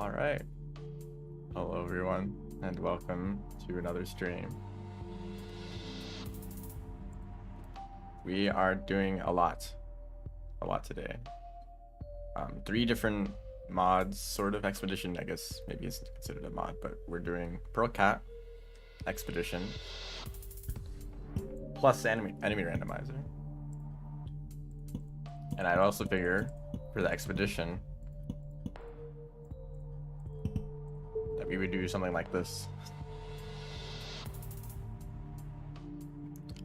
All right. Hello, everyone, and welcome to another stream. We are doing a lot today. 3 different mods, sort of. Expedition, I guess, maybe isn't considered a mod, but we're doing Pearlcat, Expedition, plus enemy randomizer. And I'd also figure for the Expedition that we would do something like this.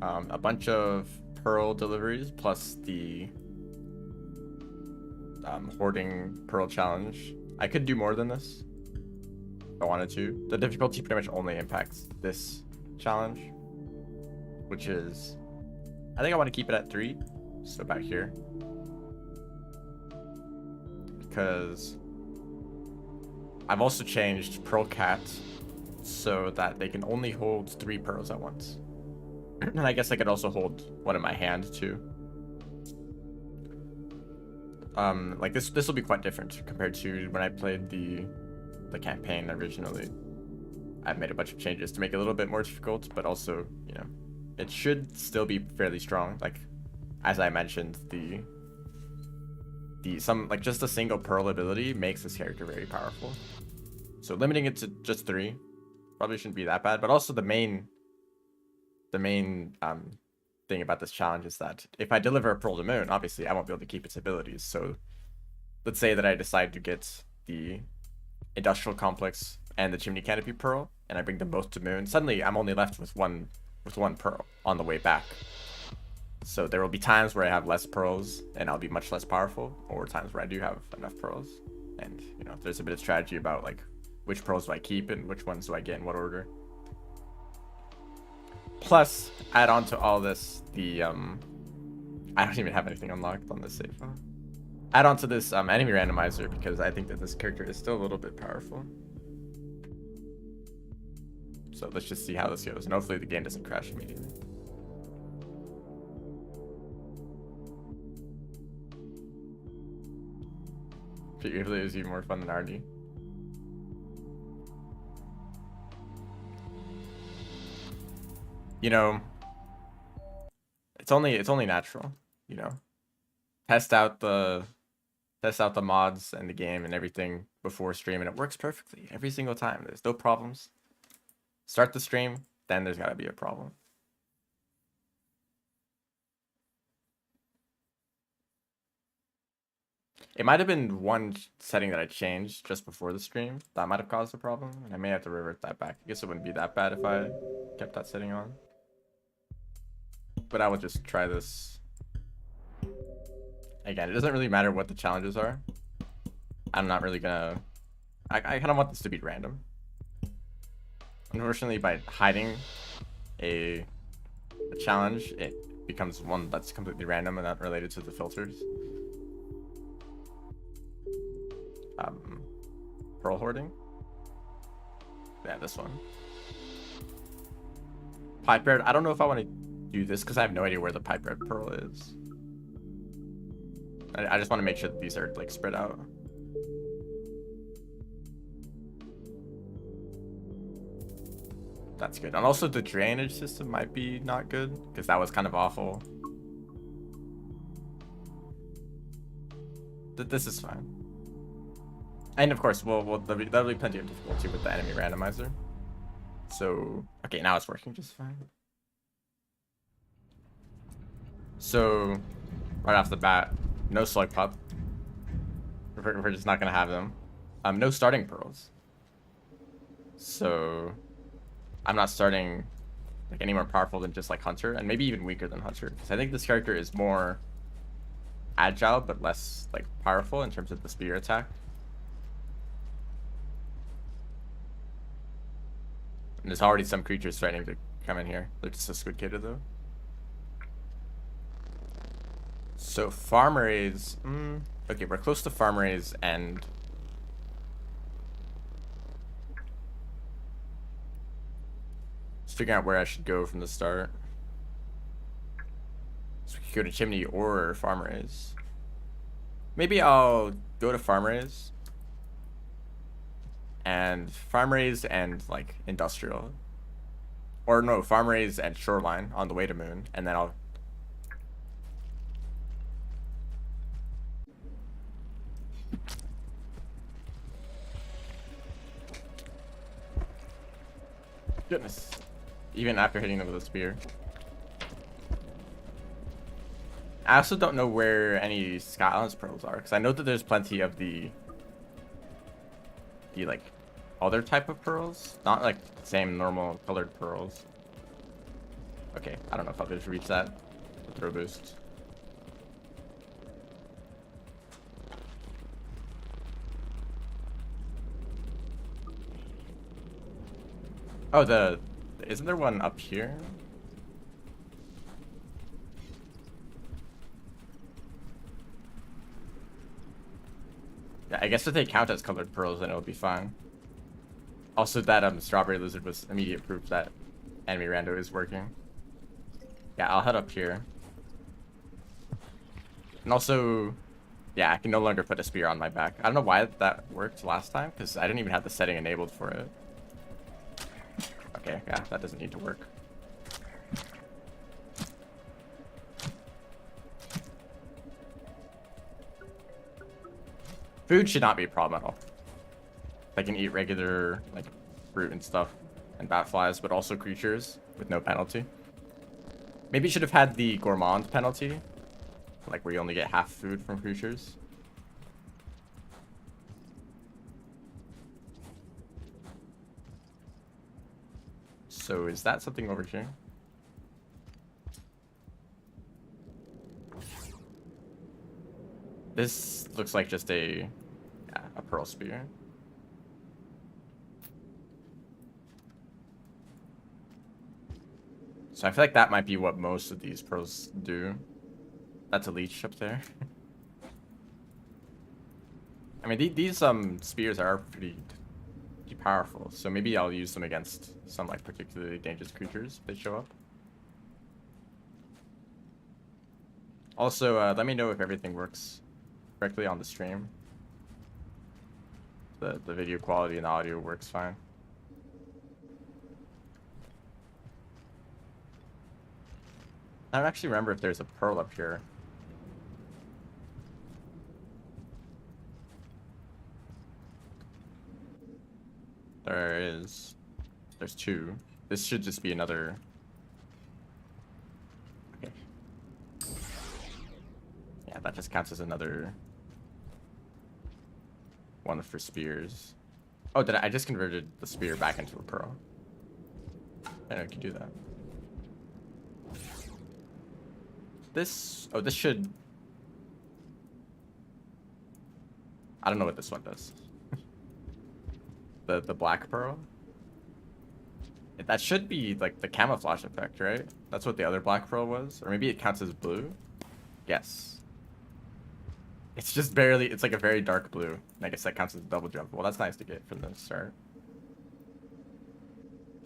A bunch of pearl deliveries plus the hoarding pearl challenge. I could do more than this if I wanted to. The difficulty pretty much only impacts this challenge, which is, I think I want to keep it at 3, so about here, because I've also changed Pearlcat so that they can only hold 3 pearls at once. And I guess I could also hold one in my hand too. Like this will be quite different compared to when I played the campaign originally. I've made a bunch of changes to make it a little bit more difficult, but also, you know, it should still be fairly strong. Like, as I mentioned, like just a single pearl ability makes this character very powerful. So limiting it to just 3 probably shouldn't be that bad. But also the main thing about this challenge is that if I deliver a pearl to moon, obviously I won't be able to keep its abilities. So let's say that I decide to get the industrial complex and the chimney canopy pearl, and I bring them both to moon. Suddenly I'm only left with one pearl on the way back. So there will be times where I have less pearls and I'll be much less powerful, or times where I do have enough pearls. And, you know, there's a bit of strategy about like which pearls do I keep and which ones do I get in what order. Plus, add on to all this the I don't even have anything unlocked on this save file. Add on to this enemy randomizer, because I think that this character is still a little bit powerful. So let's just see how this goes, and hopefully the game doesn't crash immediately. Figuratively, it was even more fun than RD. You know, it's only natural, you know. Test out the mods and the game and everything before stream, and it works perfectly every single time. There's no problems. Start the stream, then there's gotta be a problem. It might have been one setting that I changed just before the stream that might have caused a problem, and I may have to revert that back. I guess it wouldn't be that bad if I kept that setting on. But I will just try this. Again, it doesn't really matter what the challenges are. I'm not really gonna... I kind of want this to be random. Unfortunately, by hiding a challenge, it becomes one that's completely random and not related to the filters. Pearl hoarding. Yeah, this one. Pipe red. I don't know if I want to do this because I have no idea where the pipe red pearl is. I just want to make sure that these are like spread out. That's good. And also the drainage system might be not good, because that was kind of awful. This is fine. And of course, there'll be plenty of difficulty with the enemy randomizer. So, okay, now it's working just fine. So, right off the bat, no slug pup. We're just not gonna have them. No starting pearls. So, I'm not starting like any more powerful than just like Hunter, and maybe even weaker than Hunter, because I think this character is more agile but less like powerful in terms of the spear attack. And there's already some creatures threatening to come in here. They're just a squid kid though. So farm raise, okay, we're close to farm raise and just figuring out where I should go from the start. So we could go to chimney or farm raise. Maybe I'll go to farm raise and farm raised and like industrial, or no, farm raised and shoreline on the way to moon, and then I'll. Goodness. Even after hitting them with a spear. I also don't know where any Skylands pearls are, because I know that there's plenty of the like other type of pearls, not like the same normal colored pearls. Okay, I don't know if I'll just reach that with throw boost. Oh, isn't there one up here? Yeah, I guess if they count as colored pearls, then it'll be fine. Also, that strawberry lizard was immediate proof that enemy rando is working. Yeah, I'll head up here. And also, yeah, I can no longer put a spear on my back. I don't know why that worked last time, because I didn't even have the setting enabled for it. Okay, yeah, that doesn't need to work. Food should not be a problem at all. I can eat regular, like, fruit and stuff, and bat flies, but also creatures with no penalty. Maybe it should have had the gourmand penalty, like where you only get half food from creatures. So is that something over here? This looks like just a pearl spear. So I feel like that might be what most of these pearls do. That's a leech up there. I mean, these spears are pretty powerful, so maybe I'll use them against some like particularly dangerous creatures if they show up. Also, let me know if everything works correctly on the stream. The video quality and audio works fine. I don't actually remember if there's a pearl up here. There is. There's two. This should just be another. Okay. Yeah, that just counts as another one for spears. Oh, I just converted the spear back into a pearl. I know you can do that. This should. I don't know what this one does. The black pearl. That should be like the camouflage effect, right? That's what the other black pearl was, or maybe it counts as blue. Yes. It's just barely. It's like a very dark blue. I guess that counts as a double jump. Well, that's nice to get from the start.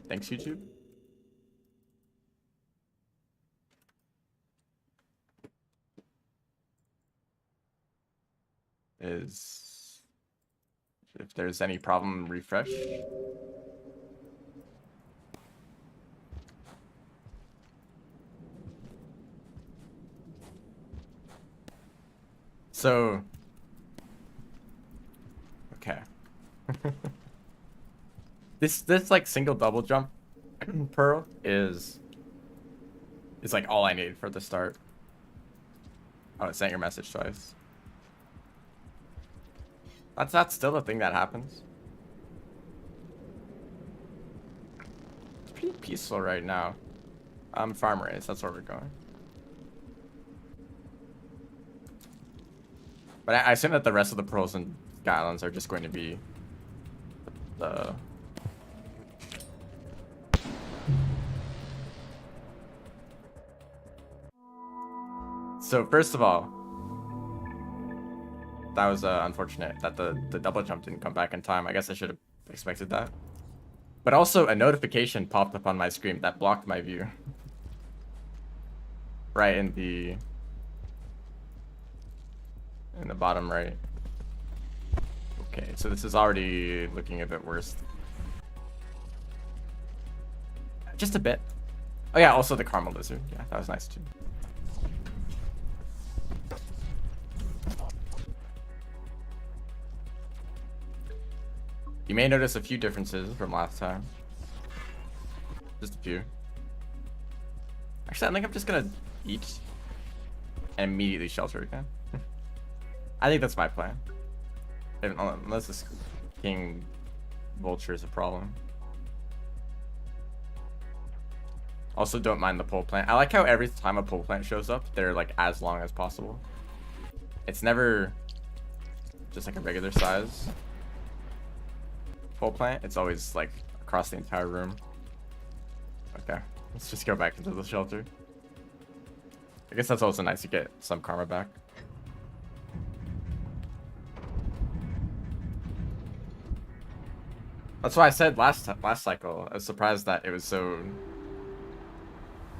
Thanks, YouTube. If there's any problem, refresh. So, okay. This like single double jump pearl is like all I need for the start. Oh, it sent your message twice. That's not still a thing that happens. It's pretty peaceful right now. Farm raise, that's where we're going. But I assume that the rest of the pearls and Skylands are just going to be the... So first of all, that was unfortunate that the double jump didn't come back in time. I guess I should have expected that. But also a notification popped up on my screen that blocked my view. Right in the bottom right. Okay, so this is already looking a bit worse. Just a bit. Oh yeah, also the caramel lizard. Yeah, that was nice too. You may notice a few differences from last time. Just a few. Actually, I think I'm just gonna eat and immediately shelter again. I think that's my plan. Unless this king vulture is a problem. Also, don't mind the pole plant. I like how every time a pole plant shows up, they're like as long as possible. It's never just like a regular size pole plant. It's always like across the entire room. Okay, let's just go back into the shelter. I guess that's also nice to get some karma back. That's why I said last cycle. I was surprised that it was so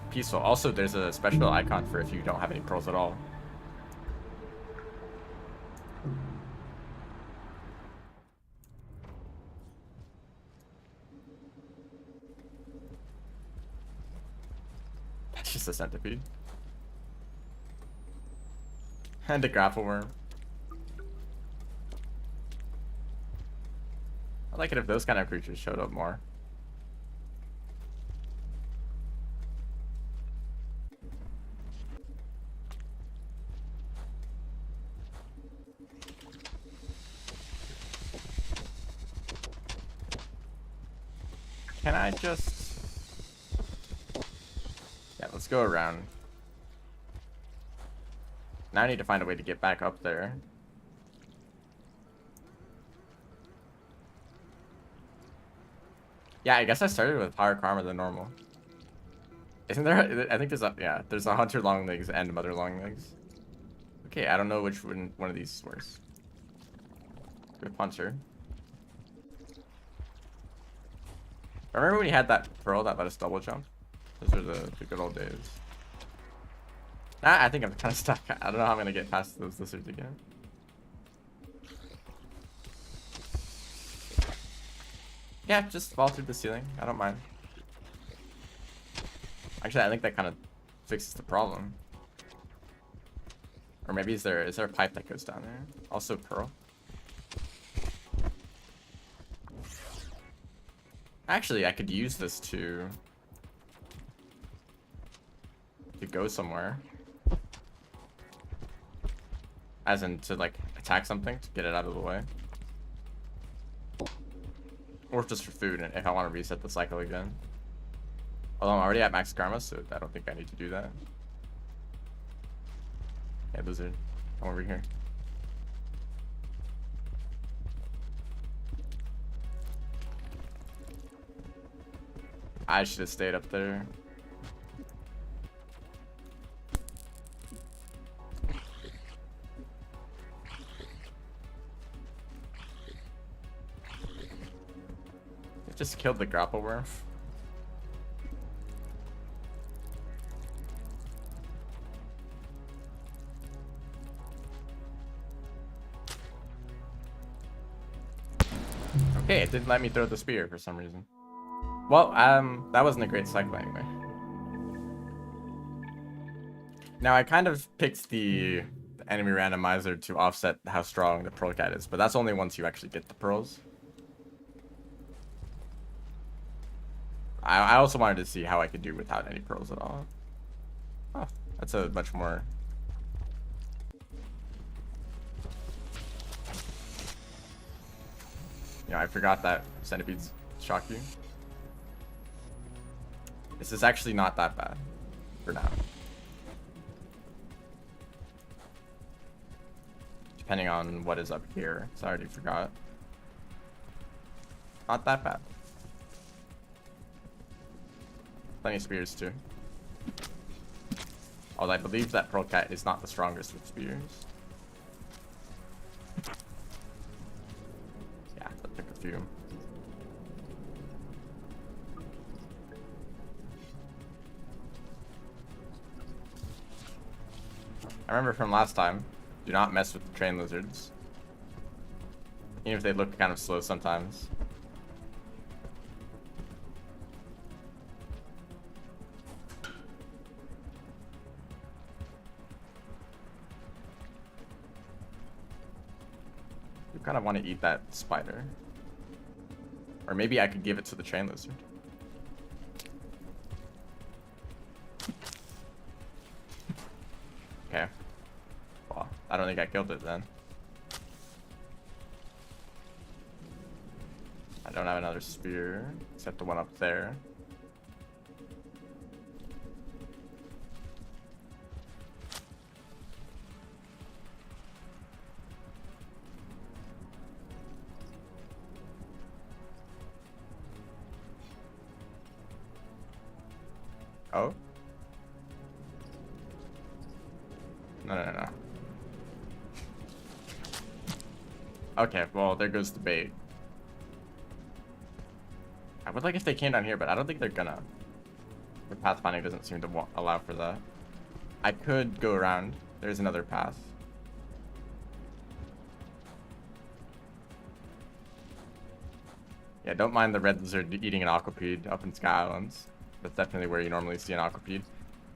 peaceful. Also, there's a special icon for if you don't have any pearls at all. That's just a centipede. And a grapple worm. I'd like it if those kind of creatures showed up more. Can I just... Yeah, let's go around. Now I need to find a way to get back up there. Yeah, I guess I started with higher karma than normal. Isn't there? I think there's a... Yeah, there's a hunter long legs and mother long legs. Okay, I don't know which one of these is worse. Good hunter. Remember when you had that pearl that let us double jump? Those are the good old days. I think I'm kind of stuck. I don't know how I'm going to get past those lizards again. Yeah, just fall through the ceiling. I don't mind. Actually, I think that kind of fixes the problem. Or maybe is there a pipe that goes down there? Also pearl. Actually, I could use this to go somewhere. As in to like attack something to get it out of the way. Or just for food if I want to reset the cycle again. Although I'm already at max karma, so I don't think I need to do that. Yeah, lizard. Come over here. I should have stayed up there. It just killed the grapple worm. Okay, it didn't let me throw the spear for some reason. Well, that wasn't a great cycle anyway. Now, I kind of picked the enemy randomizer to offset how strong the Pearlcat is, but that's only once you actually get the pearls. I also wanted to see how I could do without any pearls at all. Oh, that's a much more... Yeah, I forgot that centipedes shock you. This is actually not that bad for now. Depending on what is up here. So I already forgot. Not that bad. Plenty of spears too. Although I believe that Pearlcat is not the strongest with spears. Yeah, that took a few. I remember from last time, do not mess with the train lizards. Even if they look kind of slow sometimes. You kind of want to eat that spider. Or maybe I could give it to the train lizard. Okay. Well, I don't think I killed it then. I don't have another spear, except the one up there. Oh? No. Okay, well, there goes the bait. I would like if they came down here, but I don't think they're gonna. The pathfinding doesn't seem to allow for that. I could go around. There's another path. Yeah, don't mind the red lizard eating an aquapede up in Sky Islands. That's definitely where you normally see an aquapede.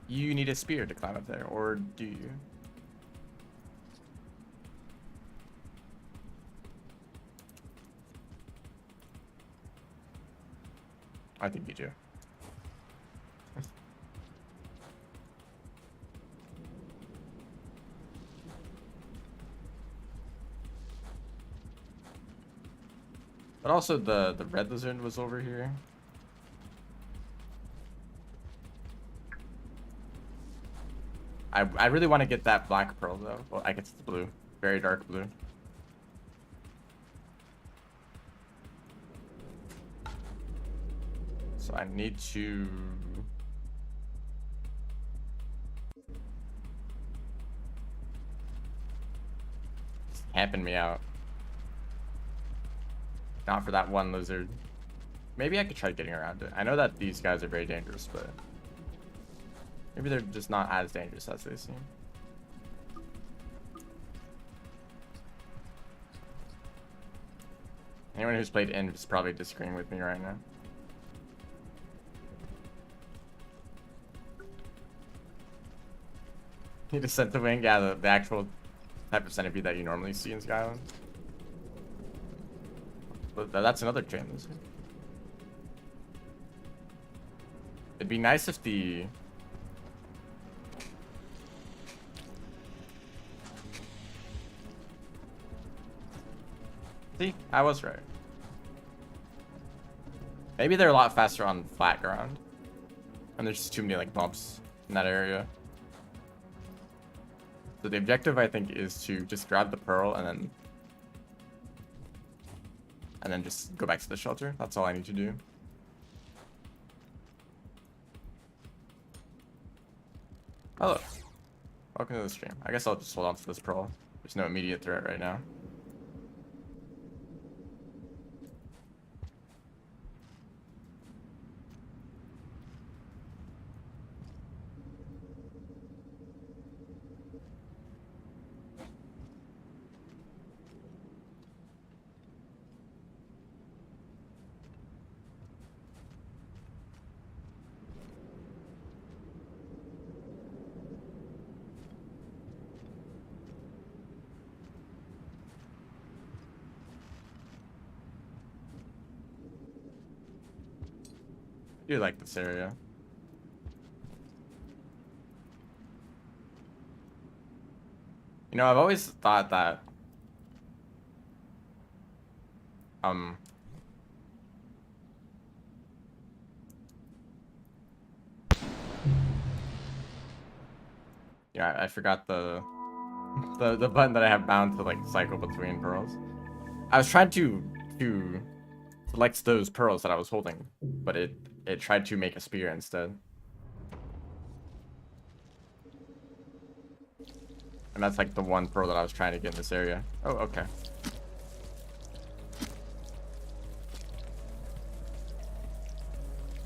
You need a spear to climb up there, or do you? I think you do. But also the red lizard was over here. I really want to get that black pearl though. Well, I guess it's blue. Very dark blue. So I need to... It's camping me out. Not for that one lizard. Maybe I could try getting around it. I know that these guys are very dangerous, but... Maybe they're just not as dangerous as they seem. Anyone who's played End is probably disagreeing with me right now. Need a Centipede, yeah, the actual type of centipede that you normally see in Skyland. But that's another train lizard. It'd be nice if the... See, I was right. Maybe they're a lot faster on flat ground. And there's just too many like bumps in that area. So the objective, I think, is to just grab the pearl and then just go back to the shelter. That's all I need to do. Hello. Welcome to the stream. I guess I'll just hold on to this pearl. There's no immediate threat right now. I do like this area. You know, I've always thought that yeah, I forgot the button that I have bound to like cycle between pearls. I was trying to select those pearls that I was holding, but it tried to make a spear instead. And that's like the one pearl that I was trying to get in this area. Oh, okay.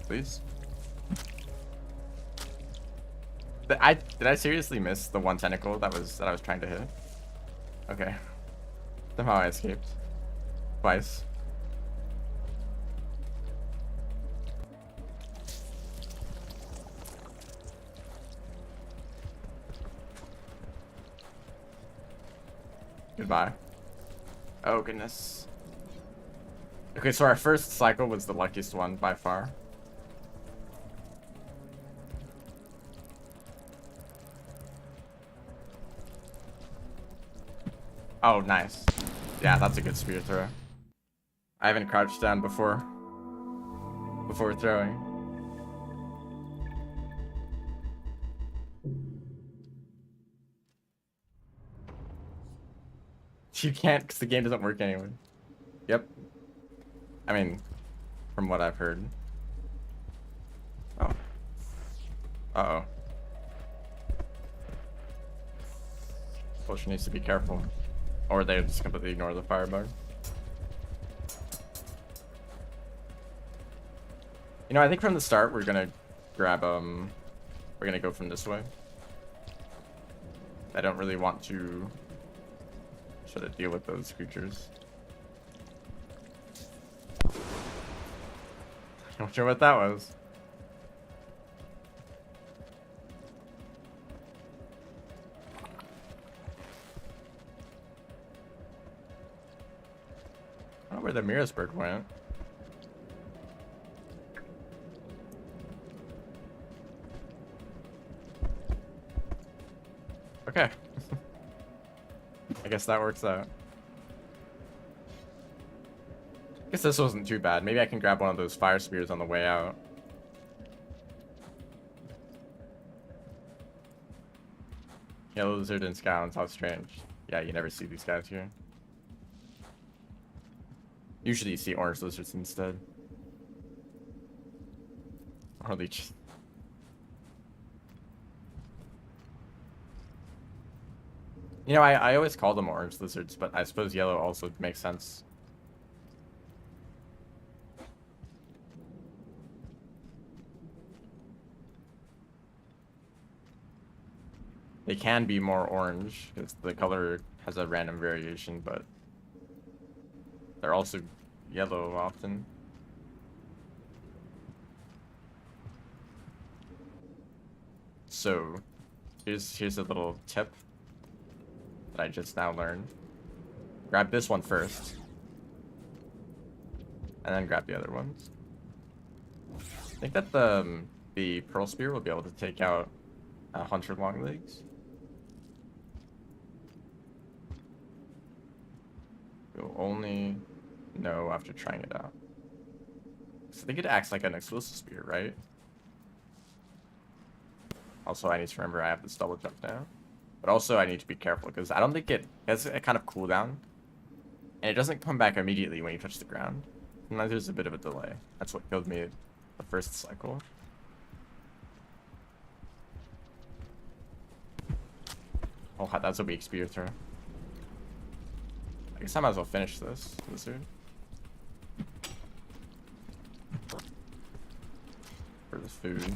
Please. Did I seriously miss the one tentacle that I was trying to hit? Okay. Somehow I escaped. Twice. Goodbye. Oh, goodness. Okay, so our first cycle was the luckiest one by far. Oh, nice. Yeah, that's a good spear throw. I haven't crouched down before throwing. You can't, because the game doesn't work anyway. Yep. I mean, from what I've heard. Oh. Uh-oh. Potion needs to be careful. Or they just completely ignore the firebug. You know, I think from the start we're gonna grab, we're gonna go from this way. I don't really want to sort of deal with those creatures. Not sure what that was. I don't know where the Mirrorspurt went. Okay. I guess that works out. I guess this wasn't too bad. Maybe I can grab one of those fire spears on the way out. Yellow lizard and scoundrels, how strange. Yeah, you never see these guys here. Usually you see orange lizards instead. Or leech. You know, I always call them orange lizards, but I suppose yellow also makes sense. They can be more orange, because the color has a random variation, but they're also yellow often. So, here's a little tip that I just now learned. Grab this one first, and then grab the other ones. I think that the Pearl Spear will be able to take out Hunter Longlegs. You'll only know after trying it out. So I think it acts like an explosive spear, right? Also, I need to remember I have this double jump now. But also, I need to be careful, because I don't think it has a kind of cooldown. And it doesn't come back immediately when you touch the ground. Sometimes there's a bit of a delay. That's what killed me the first cycle. Oh, that's a weak spear throw. I guess I might as well finish this lizard. For the food.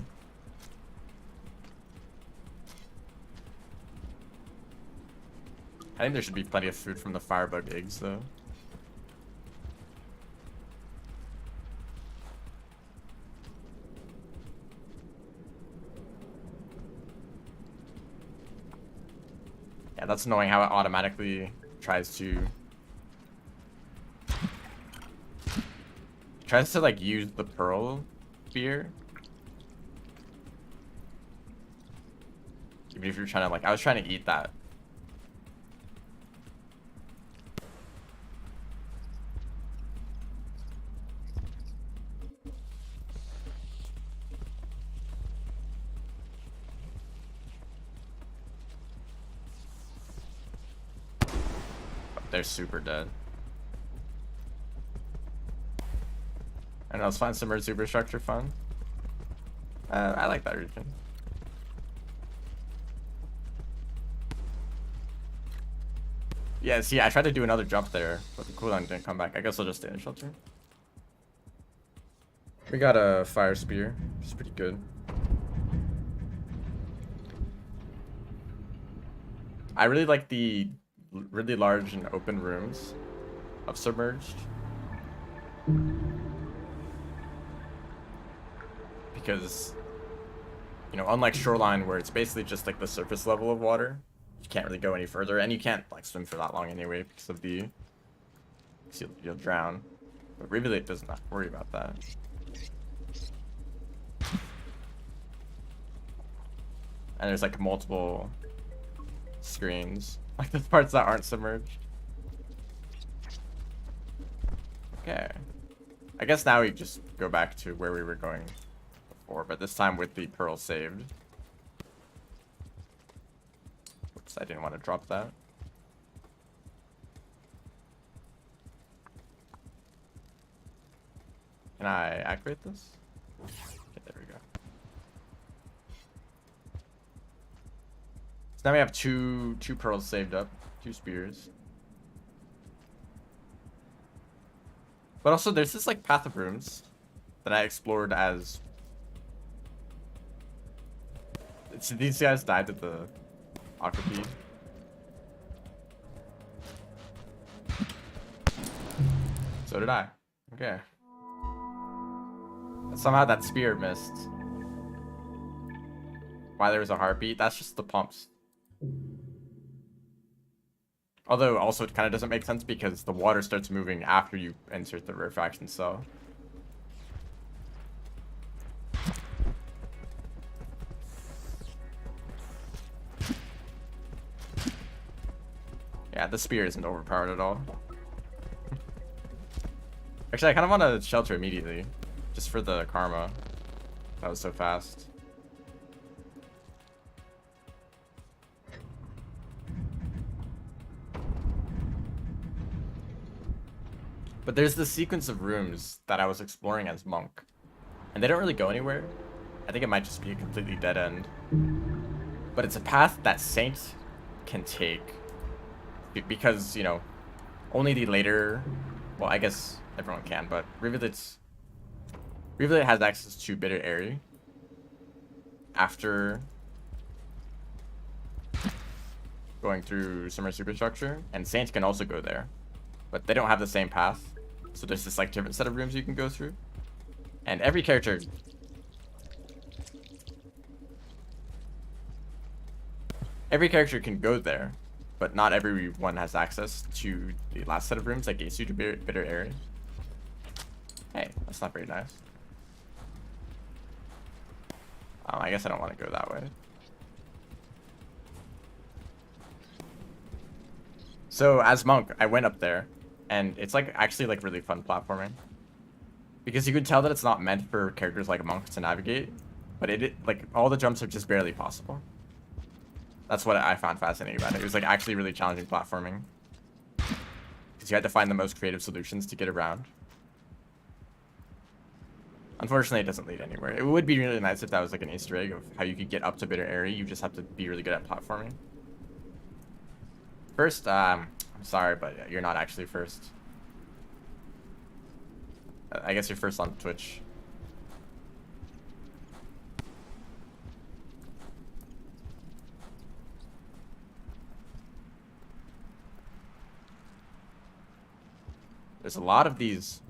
I think there should be plenty of food from the firebug eggs, though. Yeah, that's annoying how it automatically tries to like use the pearl spear. Even if you're trying to like, I was trying to eat that. They're super dead. And let's find some superstructure fun. I like that region. Yeah, see, I tried to do another jump there, but the cooldown didn't come back. I guess I'll just stay in shelter. We got a fire spear, which is pretty good. I really like the really large and open rooms of submerged. Because, you know, unlike Shoreline, where it's basically just like the surface level of water, you can't really go any further, and you can't like swim for that long anyway because of the you'll drown. But Rivulet does not worry about that. And there's like multiple screens, like the parts that aren't submerged. Okay, I guess now we just go back to where we were going before, but this time with the pearl saved. Oops, I didn't want to drop that. Can I activate this? Okay, there we go. So now we have two pearls saved up, 2 spears. But also there's this like path of rooms that I explored as... So these guys died at the Aquapede. So did I. Okay. Somehow that spear missed. Why there was a heartbeat? That's just the pumps. Although also it kind of doesn't make sense because the water starts moving after you insert the rarefaction cell. Yeah, the spear isn't overpowered at all. Actually, I kind of want to shelter immediately. Just for the karma. That was so fast. But there's this sequence of rooms that I was exploring as monk. And they don't really go anywhere. I think it might just be a completely dead end. But it's a path that Saint can take. Because, you know, only the later... Well, I guess everyone can, but Rivulet has access to Bitter Area after going through Summer Superstructure, and Saint can also go there, but they don't have the same path. So there's this like different set of rooms you can go through, and every character can go there, but not everyone has access to the last set of rooms that gets you to Bitter Area. Hey, that's not very nice. I guess I don't want to go that way. So as monk, I went up there, and it's like actually like really fun platforming, because you can tell that it's not meant for characters like monk to navigate, but it like all the jumps are just barely possible. That's what I found fascinating about it. It was like actually really challenging platforming, because you had to find the most creative solutions to get around. Unfortunately, it doesn't lead anywhere. It would be really nice if that was like an Easter egg of how you could get up to Bitter Area. You just have to be really good at platforming. First, I'm sorry, but you're not actually first. I guess you're first on Twitch. There's a lot of these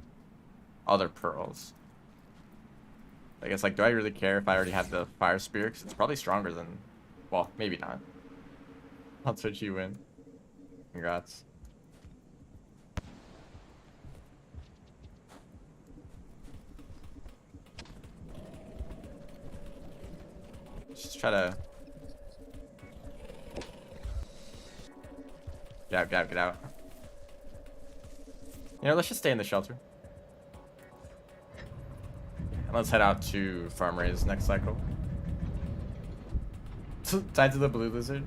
other pearls. I guess, like, do I really care if I already have the fire spear? Because it's probably stronger than... Well, maybe not. I'll Twitch you win. Congrats. Just try to... Get out. You know, let's just stay in the shelter. And let's head out to Farm Raise next cycle. Tied to the blue lizard.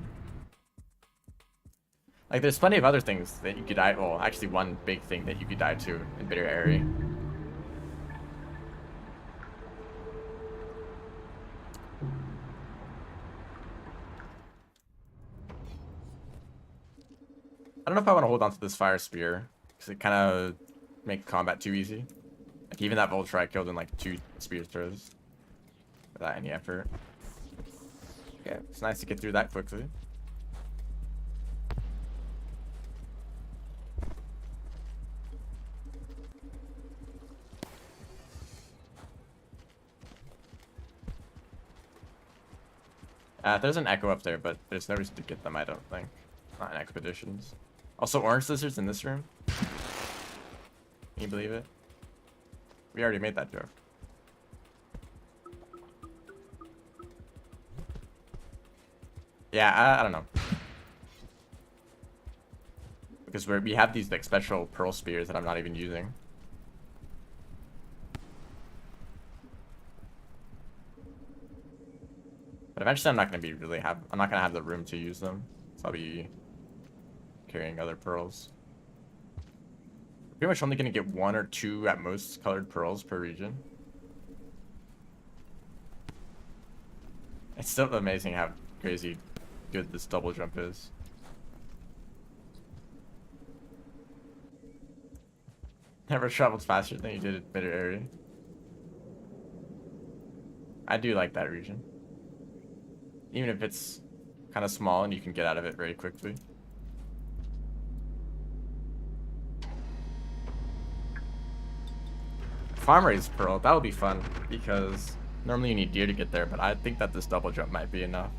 Like, there's plenty of other things that you could die... Well, actually, one big thing that you could die to in Bitter Area. I don't know if I want to hold on to this fire spear, because it kind of make combat too easy. Like, even that vulture I killed in like 2 spear throws without any effort. Okay, it's nice to get through that quickly. There's an echo up there, but there's no reason to get them, I don't think. Not in expeditions. Also, orange lizards in this room. Can you believe it? We already made that joke. Yeah, I don't know. Because we have these like special pearl spears that I'm not even using. But eventually I'm not gonna have the room to use them. So I'll be carrying other pearls. We're pretty much only gonna get 1 or 2 at most colored pearls per region. It's still amazing how crazy good this double jump is. Never traveled faster than you did at mid-area. I do like that region. Even if it's kind of small and you can get out of it very quickly. Farm raised pearl, that would be fun because normally you need deer to get there, but I think that this double jump might be enough.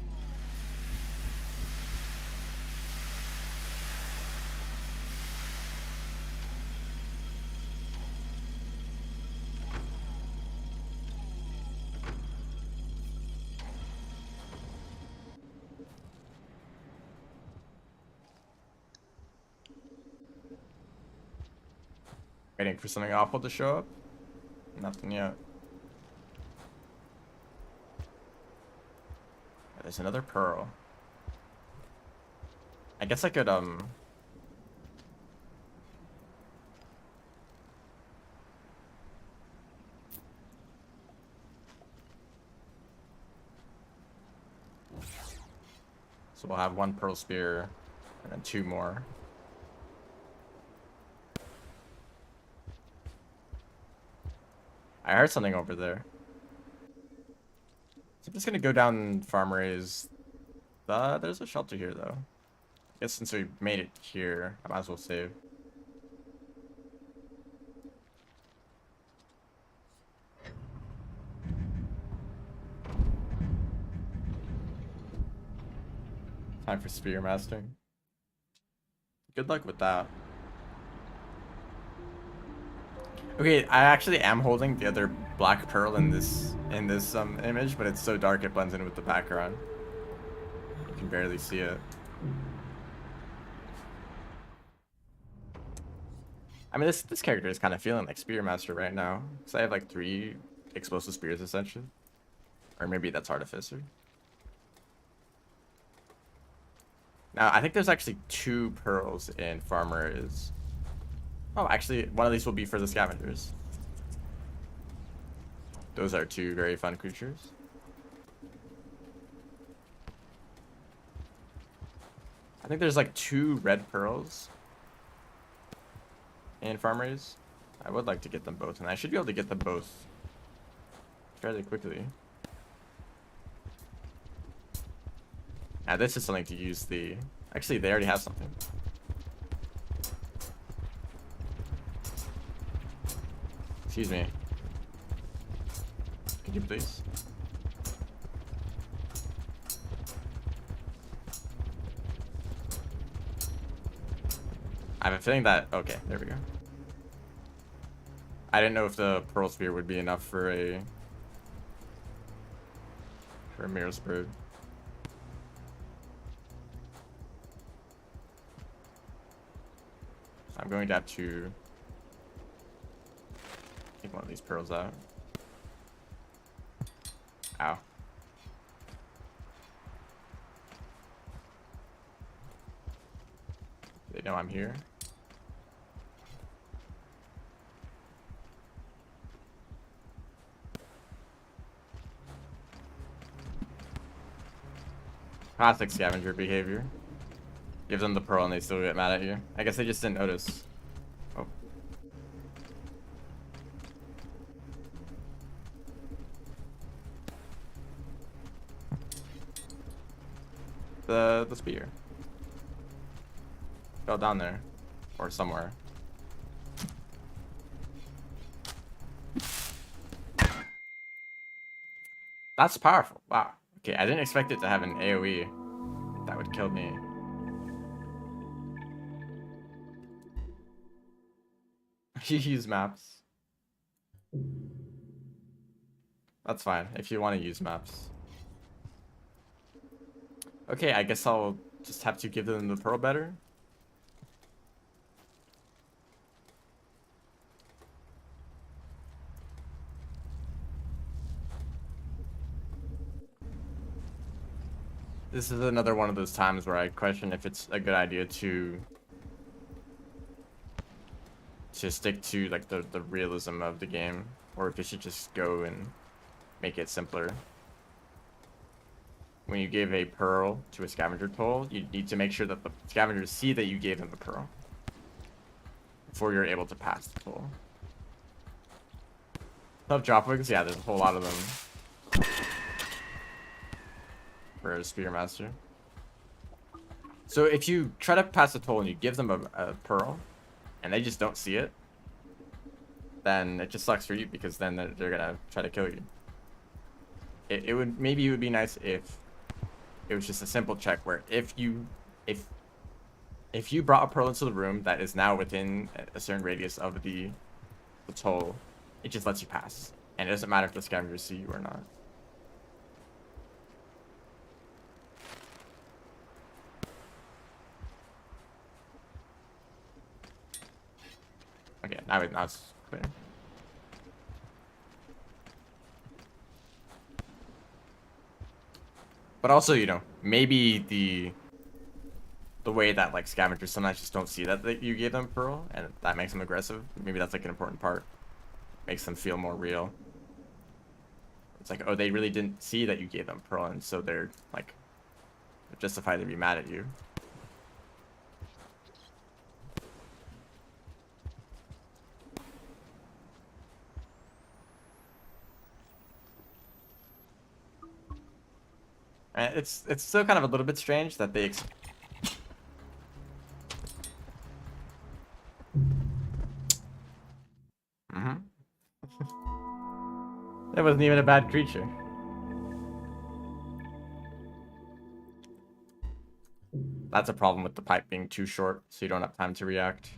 Waiting for something awful to show up. Nothing yet. There's another pearl. I guess I could so we'll have 1 pearl spear and then 2 more. I heard something over there. So I'm just gonna go down farm raise. There's a shelter here though. I guess since we made it here, I might as well save. Time for spear mastering. Good luck with that. Okay, I actually am holding the other black pearl in this image, but it's so dark it blends in with the background. You can barely see it. I mean, this character is kind of feeling like Spearmaster right now, because I have like 3 explosive spears essentially, or maybe that's Artificer. Now I think there's actually 2 pearls in farmers. Oh, actually, one of these will be for the scavengers. Those are 2 very fun creatures. I think there's like 2 red pearls in farmers. I would like to get them both, and I should be able to get them both fairly quickly. Now this is something to use the... Actually, they already have something. Excuse me. Could you please? I have a feeling that... Okay, there we go. I didn't know if the Pearl Spear would be enough for a Mirror's Bird. I'm going to have to take one of these pearls out. Ow. They know I'm here. Classic scavenger behavior. Give them the pearl and they still get mad at you. I guess they just didn't notice. Oh. The spear fell down there or somewhere. That's powerful. Wow. Okay, I didn't expect it to have an AoE. That would kill me. You use maps. That's fine, if you want to use maps. Okay, I guess I'll just have to give them the pearl better. This is another one of those times where I question if it's a good idea to stick to like the realism of the game, or if you should just go and make it simpler. When you give a pearl to a scavenger toll, you need to make sure that the scavengers see that you gave them the pearl before you're able to pass the toll. Tough dropwigs, yeah, there's a whole lot of them for a Spearmaster. So if you try to pass the toll and you give them a pearl, and they just don't see it, then it just sucks for you, because then they're gonna try to kill you. It would be nice if it was just a simple check where if you brought a pearl into the room that is now within a certain radius of the toll, it just lets you pass, and it doesn't matter if the scavengers see you or not. Okay, now it's clear. But also, you know, maybe the way that like scavengers sometimes just don't see that you gave them pearl, and that makes them aggressive. Maybe that's like an important part. Makes them feel more real. It's like, oh, they really didn't see that you gave them pearl, and so they're like justified to be mad at you. And it's still kind of a little bit strange that they That wasn't even a bad creature. That's a problem with the pipe being too short, so you don't have time to react.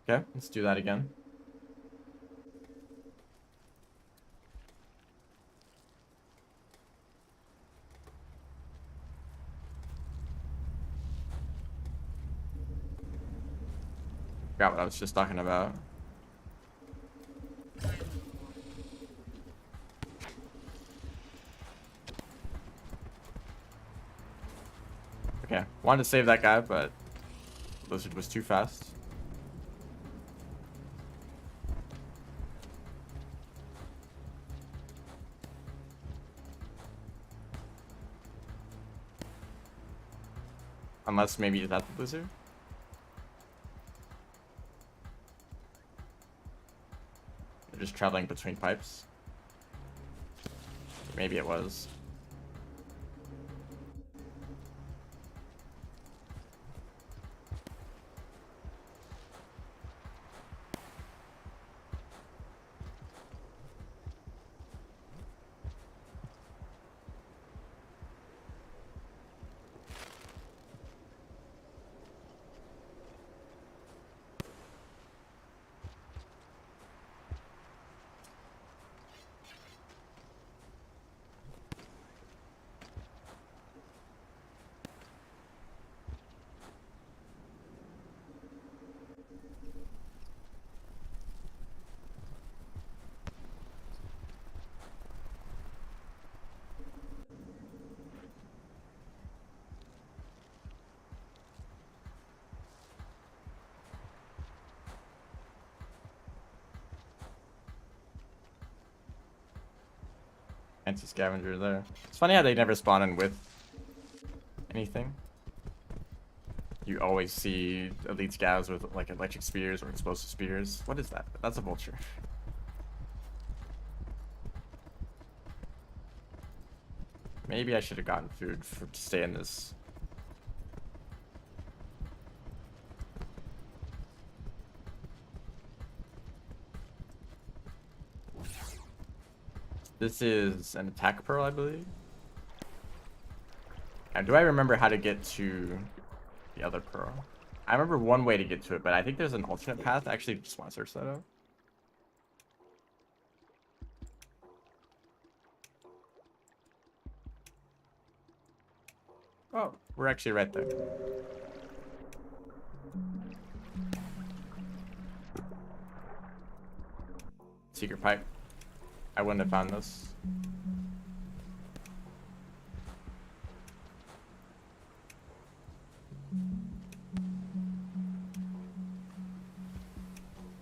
Okay, let's do that again. Forgot what I was just talking about. Okay, wanted to save that guy, but Blizzard was too fast. Unless maybe is that the Blizzard? They're just traveling between pipes. Maybe it was. Anti-scavenger there. It's funny how they never spawn in with anything. You always see elite scavs with like electric spears or explosive spears. What is that? That's a vulture. Maybe I should have gotten food to stay in this. This is an attack pearl, I believe. Now, do I remember how to get to the other pearl? I remember one way to get to it, but I think there's an alternate path. I actually just want to search that out. Oh, we're actually right there. Secret pipe. I wouldn't have found this.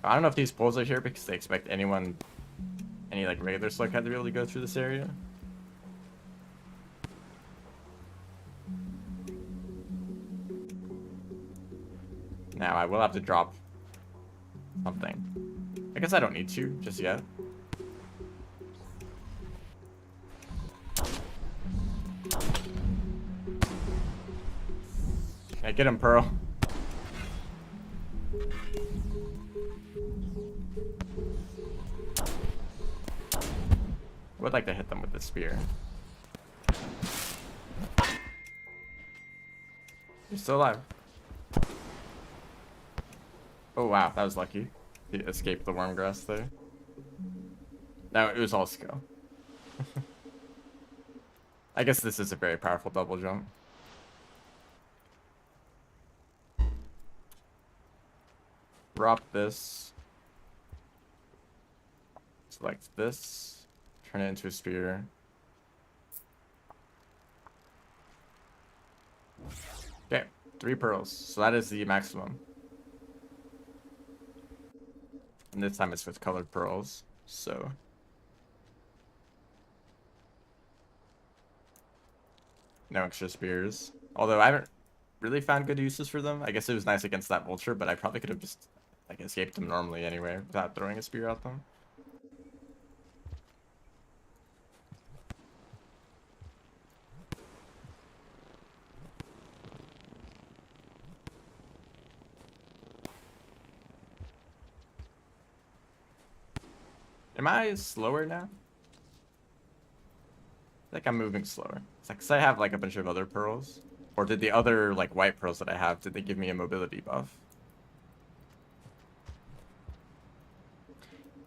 I don't know if these poles are here because they expect anyone, any like regular Slugcat to be able to go through this area. Now I will have to drop something. I guess I don't need to just yet. Okay, get him, Pearl. I would like to hit them with the spear. You're still alive. Oh wow, that was lucky. He escaped the worm grass there. No, it was all skill. I guess this is a very powerful double jump. Drop this. Select this. Turn it into a spear. Okay, 3 pearls. So that is the maximum. And this time it's with colored pearls. So no extra spears. Although I haven't really found good uses for them. I guess it was nice against that vulture, but I probably could have just like escaped them normally anyway without throwing a spear at them. Am I slower now? I think I'm moving slower. It's like, 'cause I have like a bunch of other pearls. Or did the other like white pearls that I have, did they give me a mobility buff?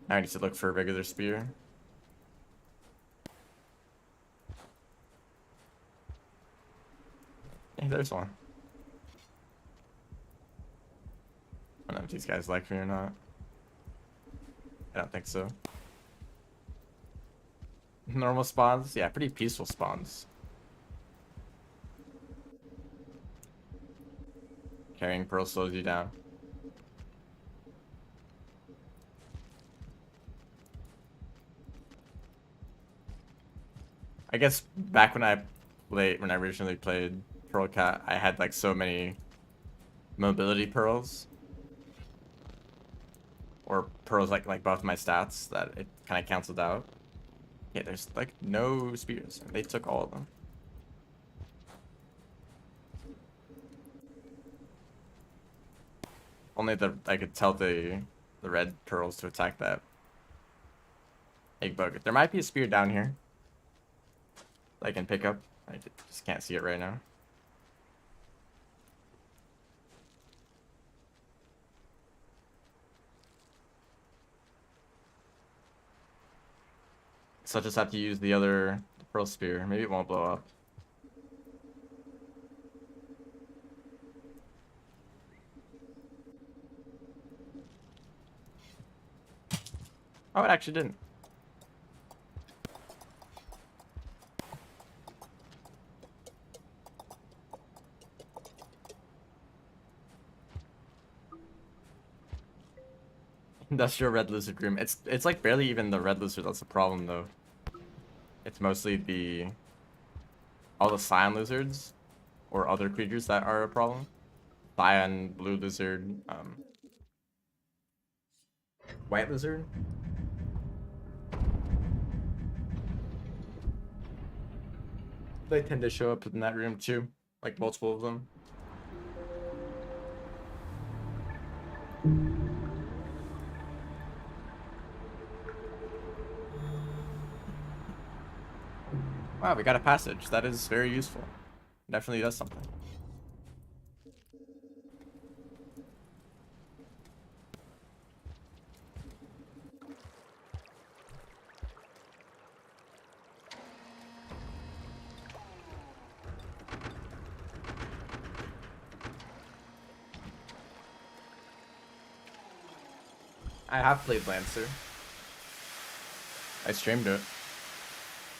Now I need to look for a regular spear. Hey, there's one. I don't know if these guys like me or not. I don't think so. Normal spawns? Yeah, pretty peaceful spawns. Carrying pearl slows you down. I guess back when I originally played Pearlcat, I had like so many mobility pearls. Or pearls like buffed my stats that it kind of canceled out. Yeah, there's like no spears. They took all of them. Only I could tell the red pearls to attack that egg bug. There might be a spear down here that I can pick up. I just can't see it right now. So I'll just have to use the pearl spear. Maybe it won't blow up. Oh, it actually didn't. Industrial red lizard room. It's like barely even the red lizard that's the problem though. It's mostly all the cyan lizards or other creatures that are a problem. Cyan, blue lizard, white lizard. They tend to show up in that room too, like multiple of them. Wow, we got a passage. That is very useful. Definitely does something. I have played Lancer. I streamed it.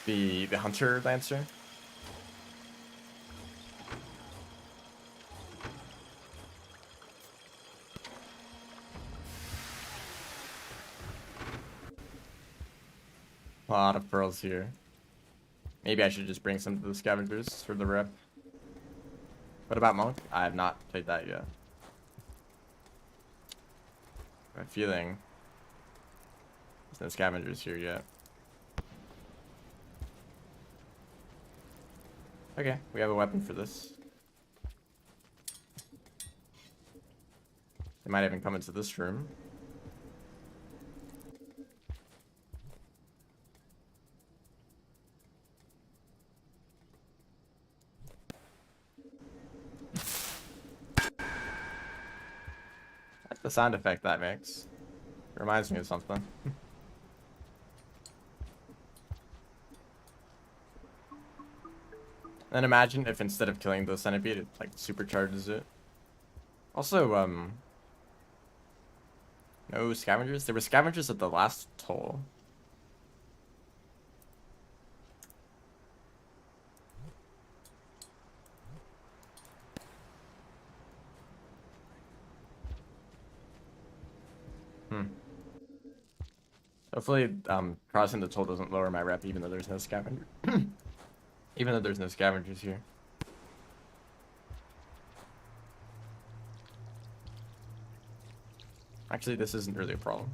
The Hunter Lancer. A lot of pearls here. Maybe I should just bring some to the scavengers for the rep. What about Monk? I have not played that yet. I have a feeling there's no scavengers here yet. Okay, we have a weapon for this. They might even come into this room. That's the sound effect that makes. Reminds me of something. Then imagine if instead of killing the centipede, it like supercharges it. Also, no scavengers? There were scavengers at the last toll. Hopefully, crossing the toll doesn't lower my rep, even though there's no scavenger. Even though there's no scavengers here. Actually, this isn't really a problem.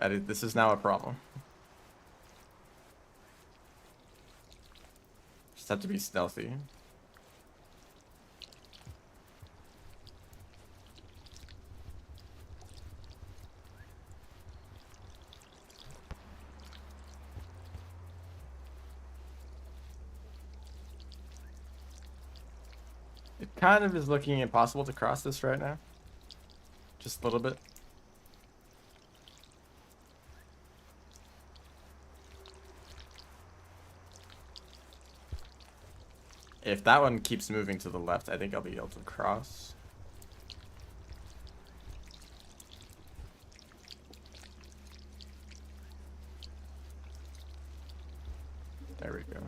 This is now a problem. Just have to be stealthy. It kind of is looking impossible to cross this right now. Just a little bit. If that one keeps moving to the left, I think I'll be able to cross. There we go.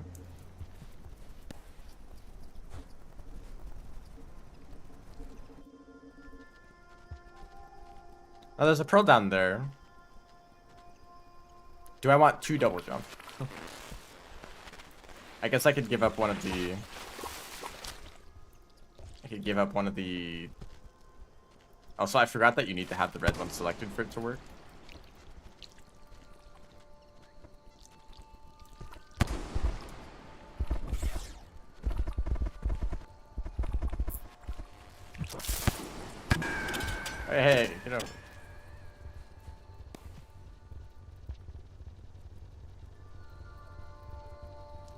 Oh, there's a pearl down there. Do I want 2 double jump? I guess I could give up one of the... Also, I forgot that you need to have the red one selected for it to work. Hey, you know.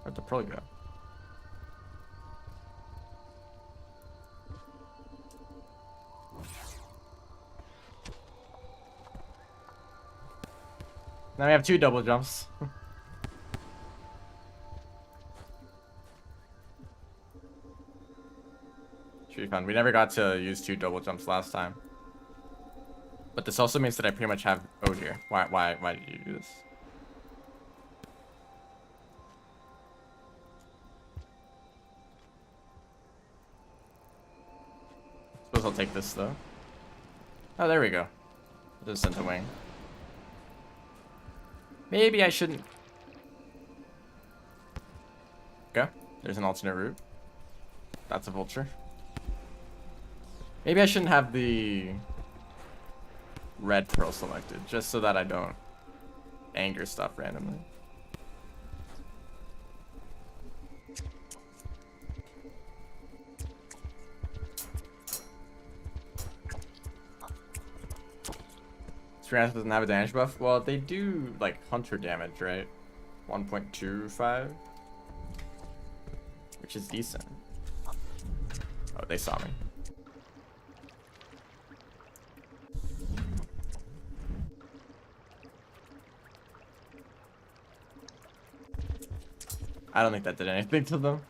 Where'd the pearl go? Now we have 2 double jumps. Should be fun. We never got to use 2 double jumps last time. But this also means that I pretty much have... Oh dear. Why did you do this? Suppose I'll take this though. Oh, there we go. Just sent a wing. Maybe I shouldn't. Okay, there's an alternate route. That's a vulture. Maybe I shouldn't have the red pearl selected, just so that I don't anger stuff randomly. Screen doesn't have a damage buff. Well, they do like hunter damage, right? 1.25, which is decent. Oh, they saw me. I don't think that did anything to them.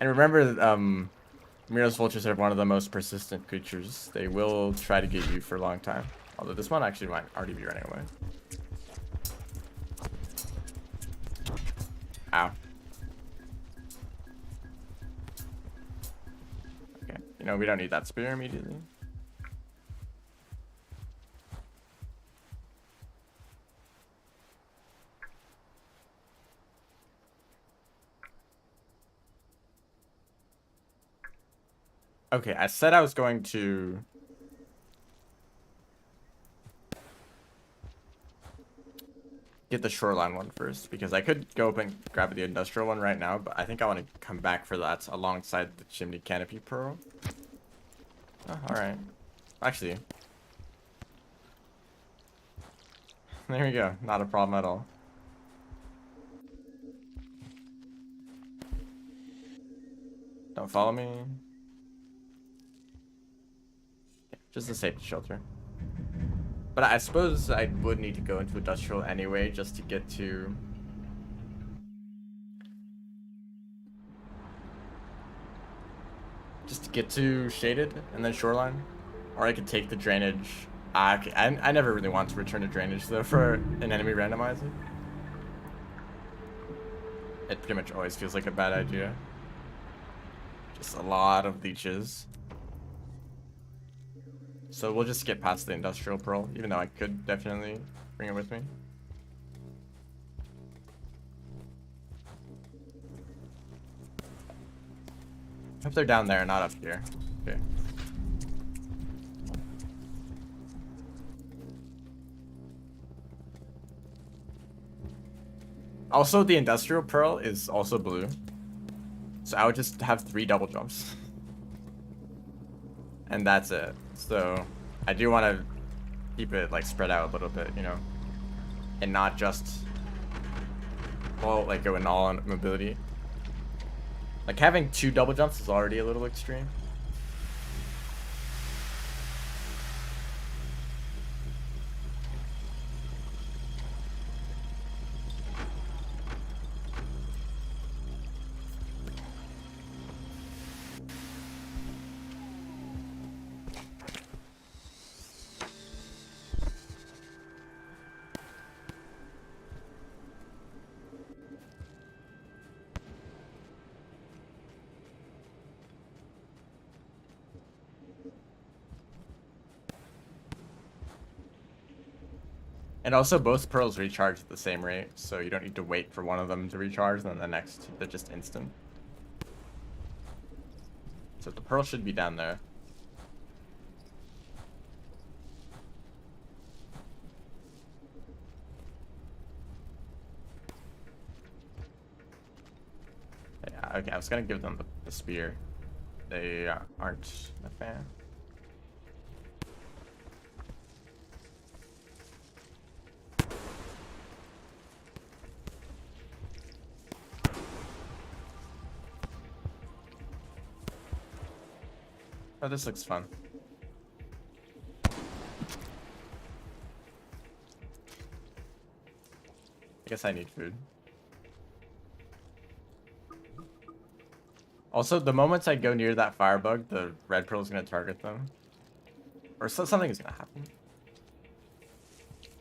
And remember, Miros vultures are one of the most persistent creatures. They will try to get you for a long time. Although this one actually might already be running away. Ow. Okay, you know, we don't need that spear immediately. Okay, I said I was going to get the shoreline one first, because I could go up and grab the industrial one right now, but I think I want to come back for that alongside the chimney canopy pearl. Oh, alright. Actually, there we go. Not a problem at all. Don't follow me. Just a safety shelter. But I suppose I would need to go into industrial anyway, just to get to... shaded and then shoreline. Or I could take the drainage. Okay. I never really want to return to drainage though for an enemy randomizer. It pretty much always feels like a bad idea. Just a lot of leeches. So we'll just skip past the industrial pearl, even though I could definitely bring it with me. Hope they're down there, not up here. Okay. Also, the industrial pearl is also blue. So I would just have 3 double jumps. And that's it. So I do want to keep it like spread out a little bit, you know, and not just like going all on mobility. Like having 2 double jumps is already a little extreme. And also both pearls recharge at the same rate, so you don't need to wait for one of them to recharge and then the next. They're just instant. So the pearl should be down there. Yeah, okay, I was gonna give them the spear. They aren't a fan. Oh, this looks fun. I guess I need food. Also, the moment I go near that firebug, the red pearl is going to target them. Or something is going to happen.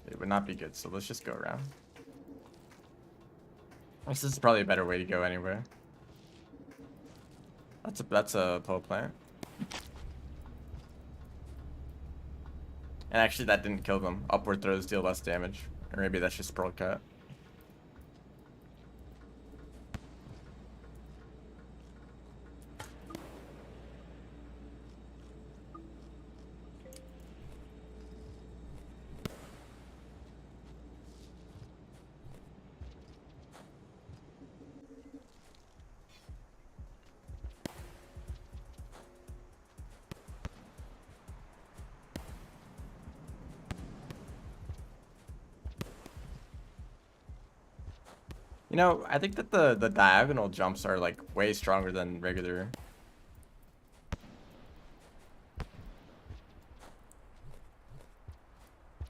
It would not be good, so let's just go around. This is probably a better way to go anyway. That's a pole plant. And actually that didn't kill them. Upward throws deal less damage. Or maybe that's just Pearlcat. You know, I think that the diagonal jumps are like way stronger than regular.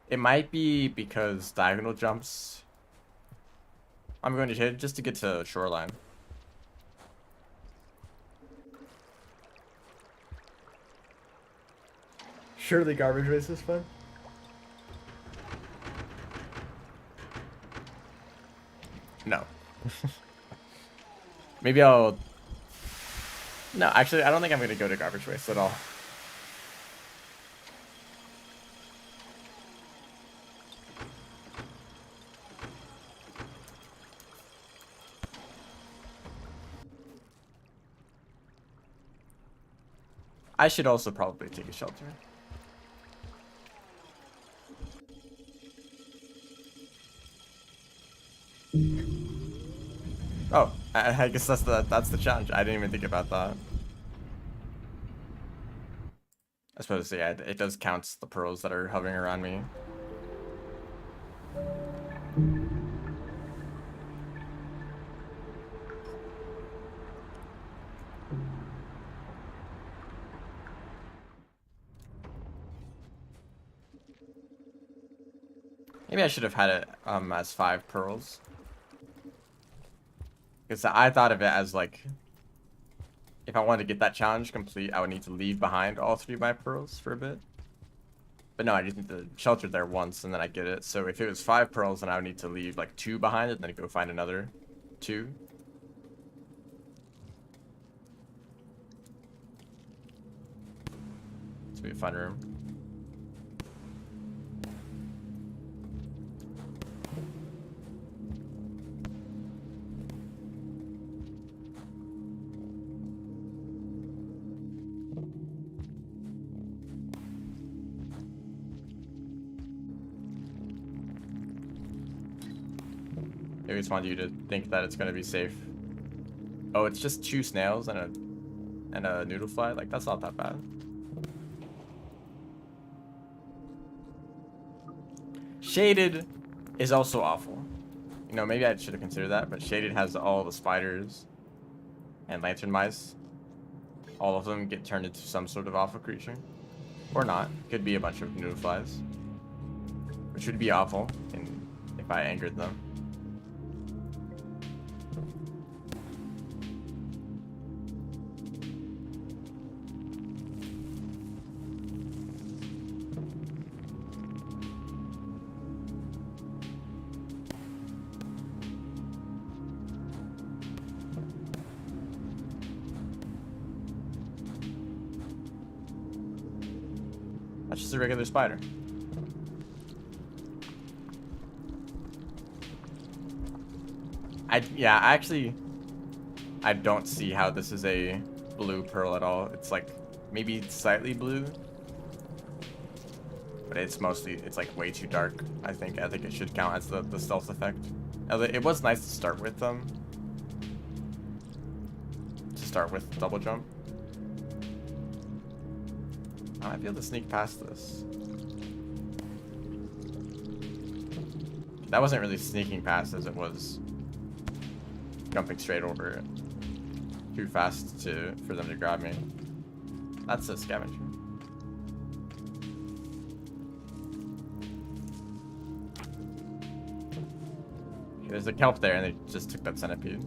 It might be because diagonal jumps. I'm going to hit just to get to shoreline. Surely garbage race is fun. No. Maybe I'll... No, actually, I don't think I'm going to go to garbage waste at all. I should also probably take a shelter. Oh, I guess that's the challenge. I didn't even think about that. I suppose, yeah, it does count the pearls that are hovering around me. Maybe I should have had it as 5 pearls. Because I thought of it as like, if I wanted to get that challenge complete, I would need to leave behind all 3 of my pearls for a bit. But no, I just need to shelter there once and then I get it. So if it was 5 pearls, then I would need to leave like 2 behind it and then go find another 2. It's gonna be a fun room. Maybe just want you to think that it's gonna be safe. Oh, it's just 2 snails and a noodle fly. Like, that's not that bad. Shaded is also awful. You know, maybe I should have considered that, but Shaded has all the spiders and lantern mice. All of them get turned into some sort of awful creature. Or not. Could be a bunch of noodle flies. Which would be awful if I angered them. That's just a regular spider. I don't see how this is a blue pearl at all. It's like maybe slightly blue, but it's like way too dark. I think it should count as the stealth effect. It was nice to start with double jump. I might be able to sneak past this. That wasn't really sneaking past as it was jumping straight over it. Too fast for them to grab me. That's a scavenger. Okay, there's a kelp there and they just took that centipede.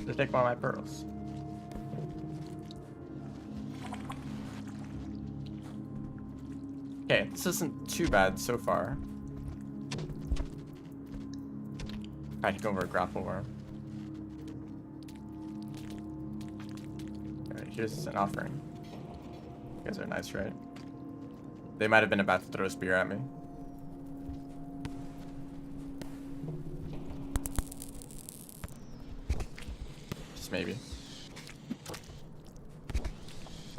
Just take one of my pearls. Okay, this isn't too bad so far. I can go over a grapple worm. Alright, here's an offering. You guys are nice, right? They might have been about to throw a spear at me. Just maybe.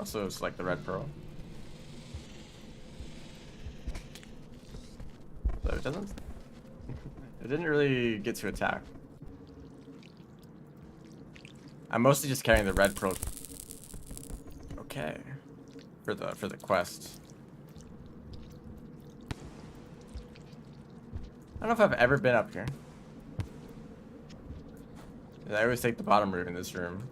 Also, it's like the red pearl. So it didn't really get to attack. I'm mostly just carrying the red pearl. Okay. Okay. For the quest. I don't know if I've ever been up here. I always take the bottom route in this room.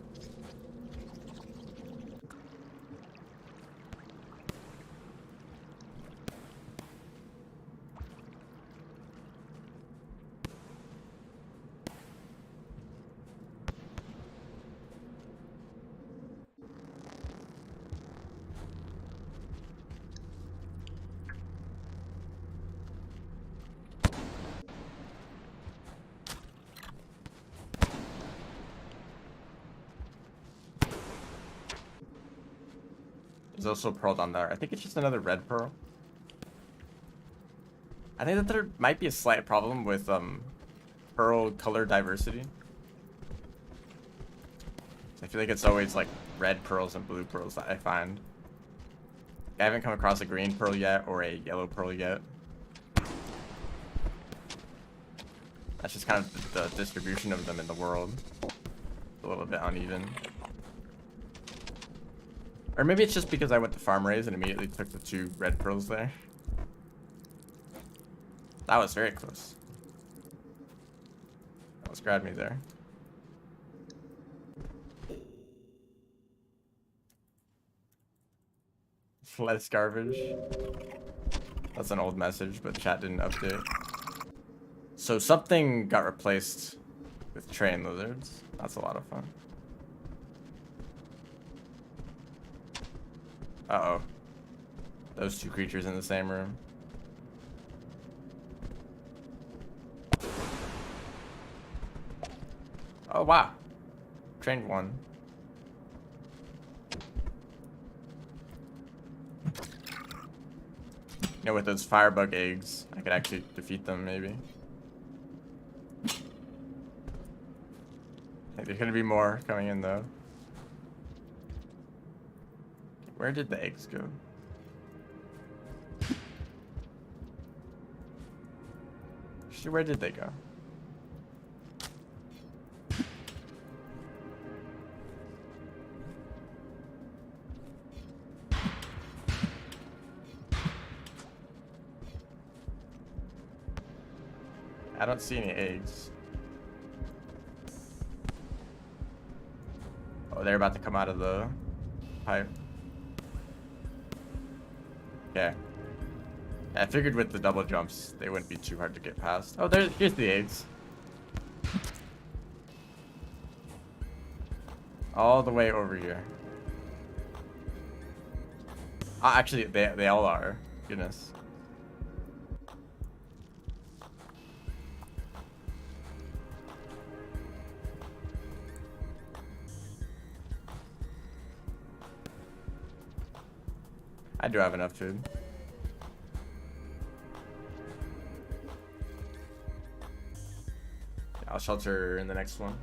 There's also a pearl down there. I think it's just another red pearl. I think that there might be a slight problem with pearl color diversity. I feel like it's always like red pearls and blue pearls that I find. I haven't come across a green pearl yet or a yellow pearl yet. That's just kind of the distribution of them in the world. A little bit uneven. Or maybe it's just because I went to farm raise and immediately took the 2 red pearls there. That was very close. Almost grabbed me there. Less garbage. That's an old message, but chat didn't update. So something got replaced with train lizards. That's a lot of fun. Uh-oh. Those 2 creatures in the same room. Oh, wow. Trained 1. You know, with those firebug eggs, I could actually defeat them, maybe. I think there's gonna be more coming in, though. Where did the eggs go? Actually, where did they go? I don't see any eggs. Oh, they're about to come out of the pipe. Okay. I figured with the double jumps, they wouldn't be too hard to get past. Oh, here's the eggs. All the way over here. Actually, they all are. Goodness. I do have enough food. I'll shelter in the next one.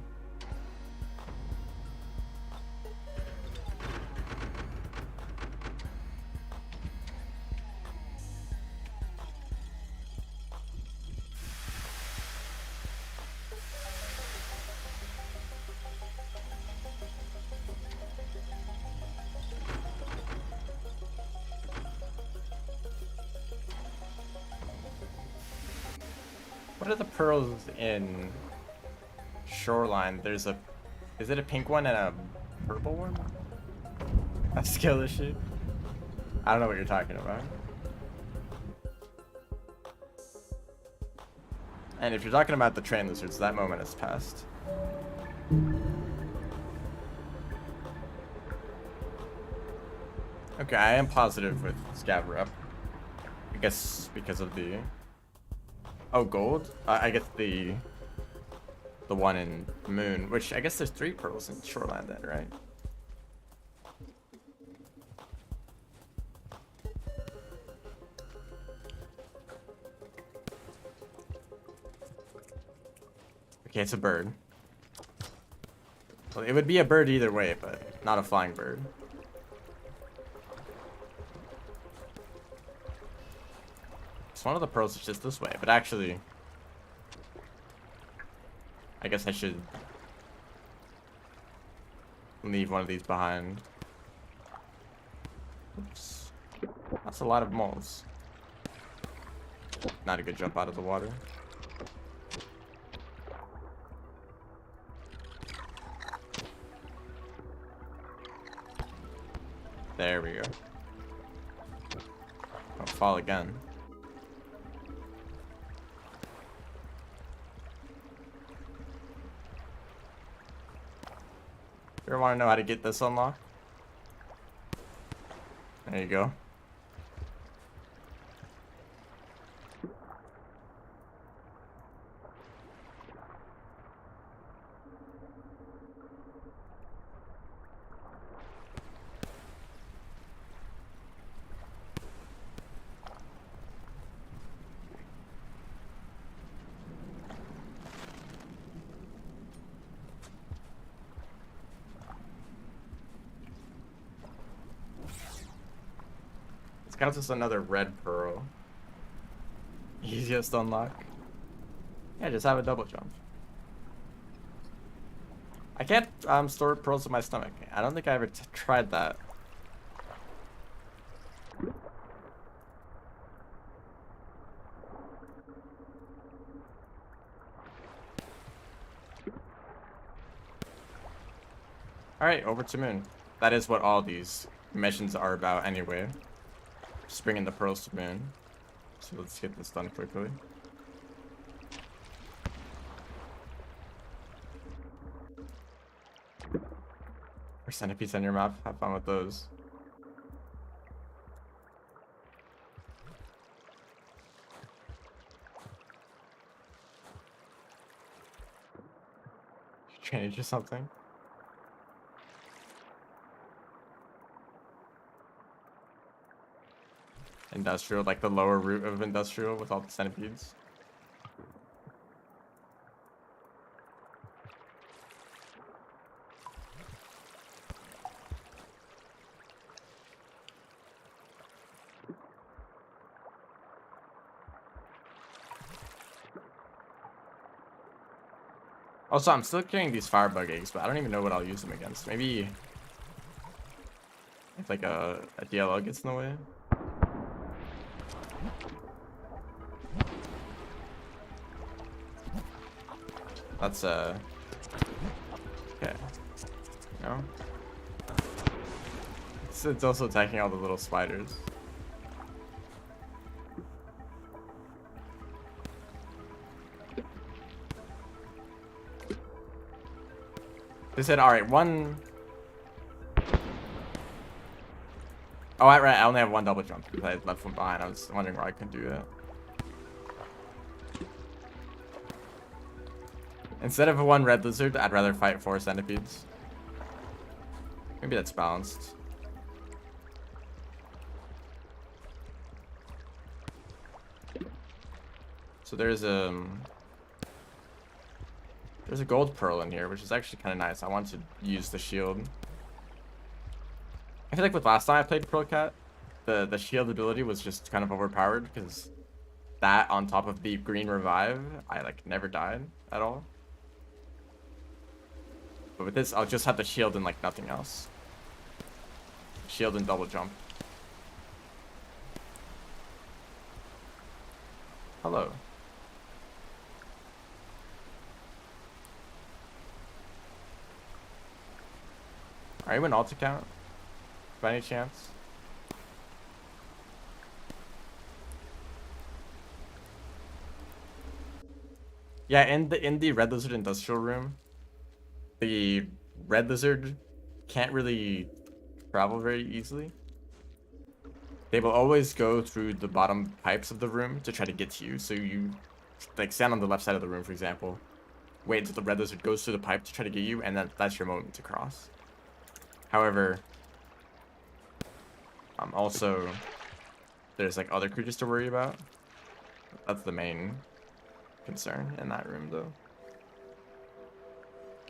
What are the pearls in Shoreline? There's a... Is it a pink one and a purple one? A skill issue? I don't know what you're talking about. And if you're talking about the train lizards, that moment has passed. Okay, I am positive with Scaver up. I guess because of the... Oh, gold? I guess the one in Moon, which I guess there's 3 pearls in Shoreline then, right? Okay, it's a bird. Well, it would be a bird either way, but not a flying bird. One of the pearls is just this way, but actually I guess I should leave one of these behind. Oops. That's a lot of moles. Not a good jump out of the water. There we go. Don't fall again. You ever want to know how to get this unlocked? There you go. It's kind of just another red pearl. Easiest unlock. Yeah, just have a double jump. I can't store pearls in my stomach. I don't think I ever tried that. Alright, over to moon. That is what all these missions are about anyway. Just bringing the pearls to moon. So let's get this done quickly. Or centipedes on your map. Have fun with those. Change or something. Industrial, like the lower root of industrial with all the centipedes. Also, I'm still carrying these firebug eggs, but I don't even know what I'll use them against. Maybe if like a DLL gets in the way. That's okay. No. It's also attacking all the little spiders. They said, all right, one. Oh, right, I only have one double jump because I left one behind. I was wondering why I couldn't do that. Instead of one red lizard, I'd rather fight 4 centipedes. Maybe that's balanced. So there's a gold pearl in here, which is actually kind of nice. I want to use the shield. I feel like with last time I played Pearlcat, the shield ability was just kind of overpowered because that on top of the green revive, I like never died at all. But with this, I'll just have the shield and like nothing else. Shield and double jump. Hello. Are you an alt account? By any chance? Yeah, in the red lizard industrial room, the red lizard can't really travel very easily. They will always go through the bottom pipes of the room to try to get to you. So you like stand on the left side of the room, for example, wait until the red lizard goes through the pipe to try to get you, and then that's your moment to cross. However, also there's like other creatures to worry about. That's the main concern in that room, though.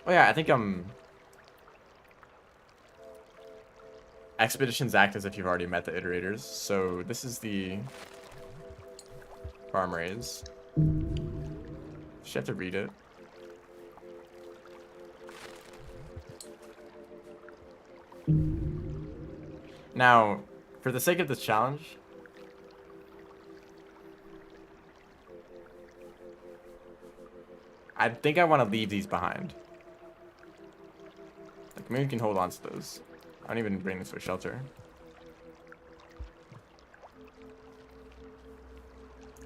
Oh yeah, I think expeditions act as if you've already met the iterators. So this is the farm raise. Just have to read it. Now, For the sake of this challenge, I think I want to leave these behind. Like, maybe we can hold on to those. I don't even bring this to a shelter.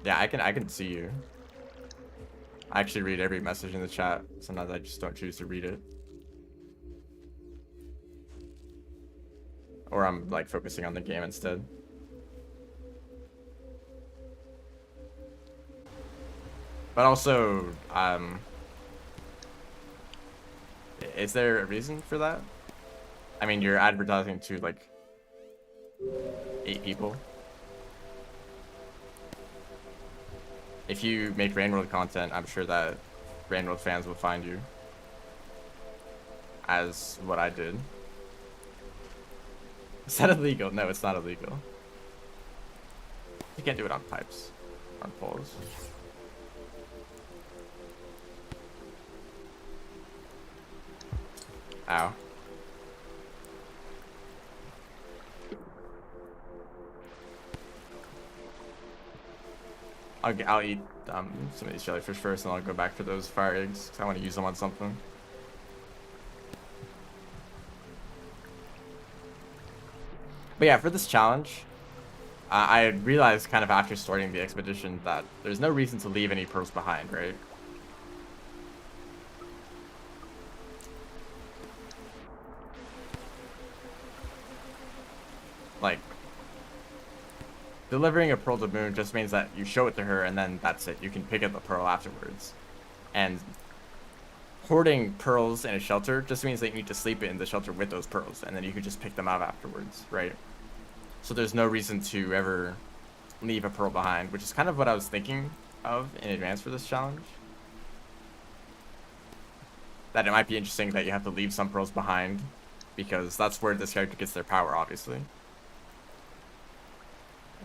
Yeah, I can see you. I actually read every message in the chat. Sometimes I just don't choose to read it. Or I'm like focusing on the game instead. But also, is there a reason for that? I mean, you're advertising to like 8 people. If you make Rainworld content, I'm sure that Rainworld fans will find you. As what I did. Is that illegal? No, it's not illegal. You can't do it on pipes. On poles. Ow. I'll eat some of these jellyfish first, and I'll go back for those fire eggs because I want to use them on something. But yeah, for this challenge, I realized kind of after starting the expedition that there's no reason to leave any pearls behind, right? Like, delivering a pearl to Moon just means that you show it to her and then that's it. You can pick up the pearl afterwards. And hoarding pearls in a shelter just means that you need to sleep in the shelter with those pearls and then you can just pick them up afterwards, right? So there's no reason to ever leave a pearl behind, which is kind of what I was thinking of in advance for this challenge. That it might be interesting that you have to leave some pearls behind because that's where this character gets their power, obviously.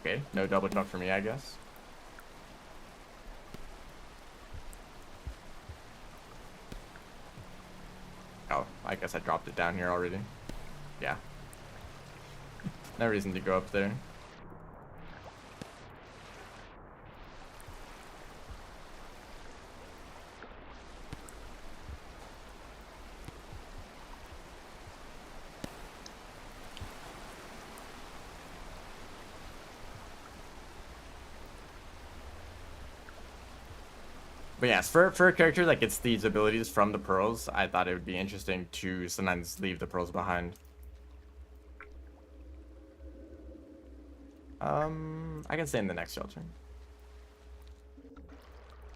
Okay, no double jump for me, I guess. Oh, I guess I dropped it down here already. Yeah. No reason to go up there. But yes, for a character that gets these abilities from the pearls, I thought it would be interesting to sometimes leave the pearls behind. I can stay in the next shelter.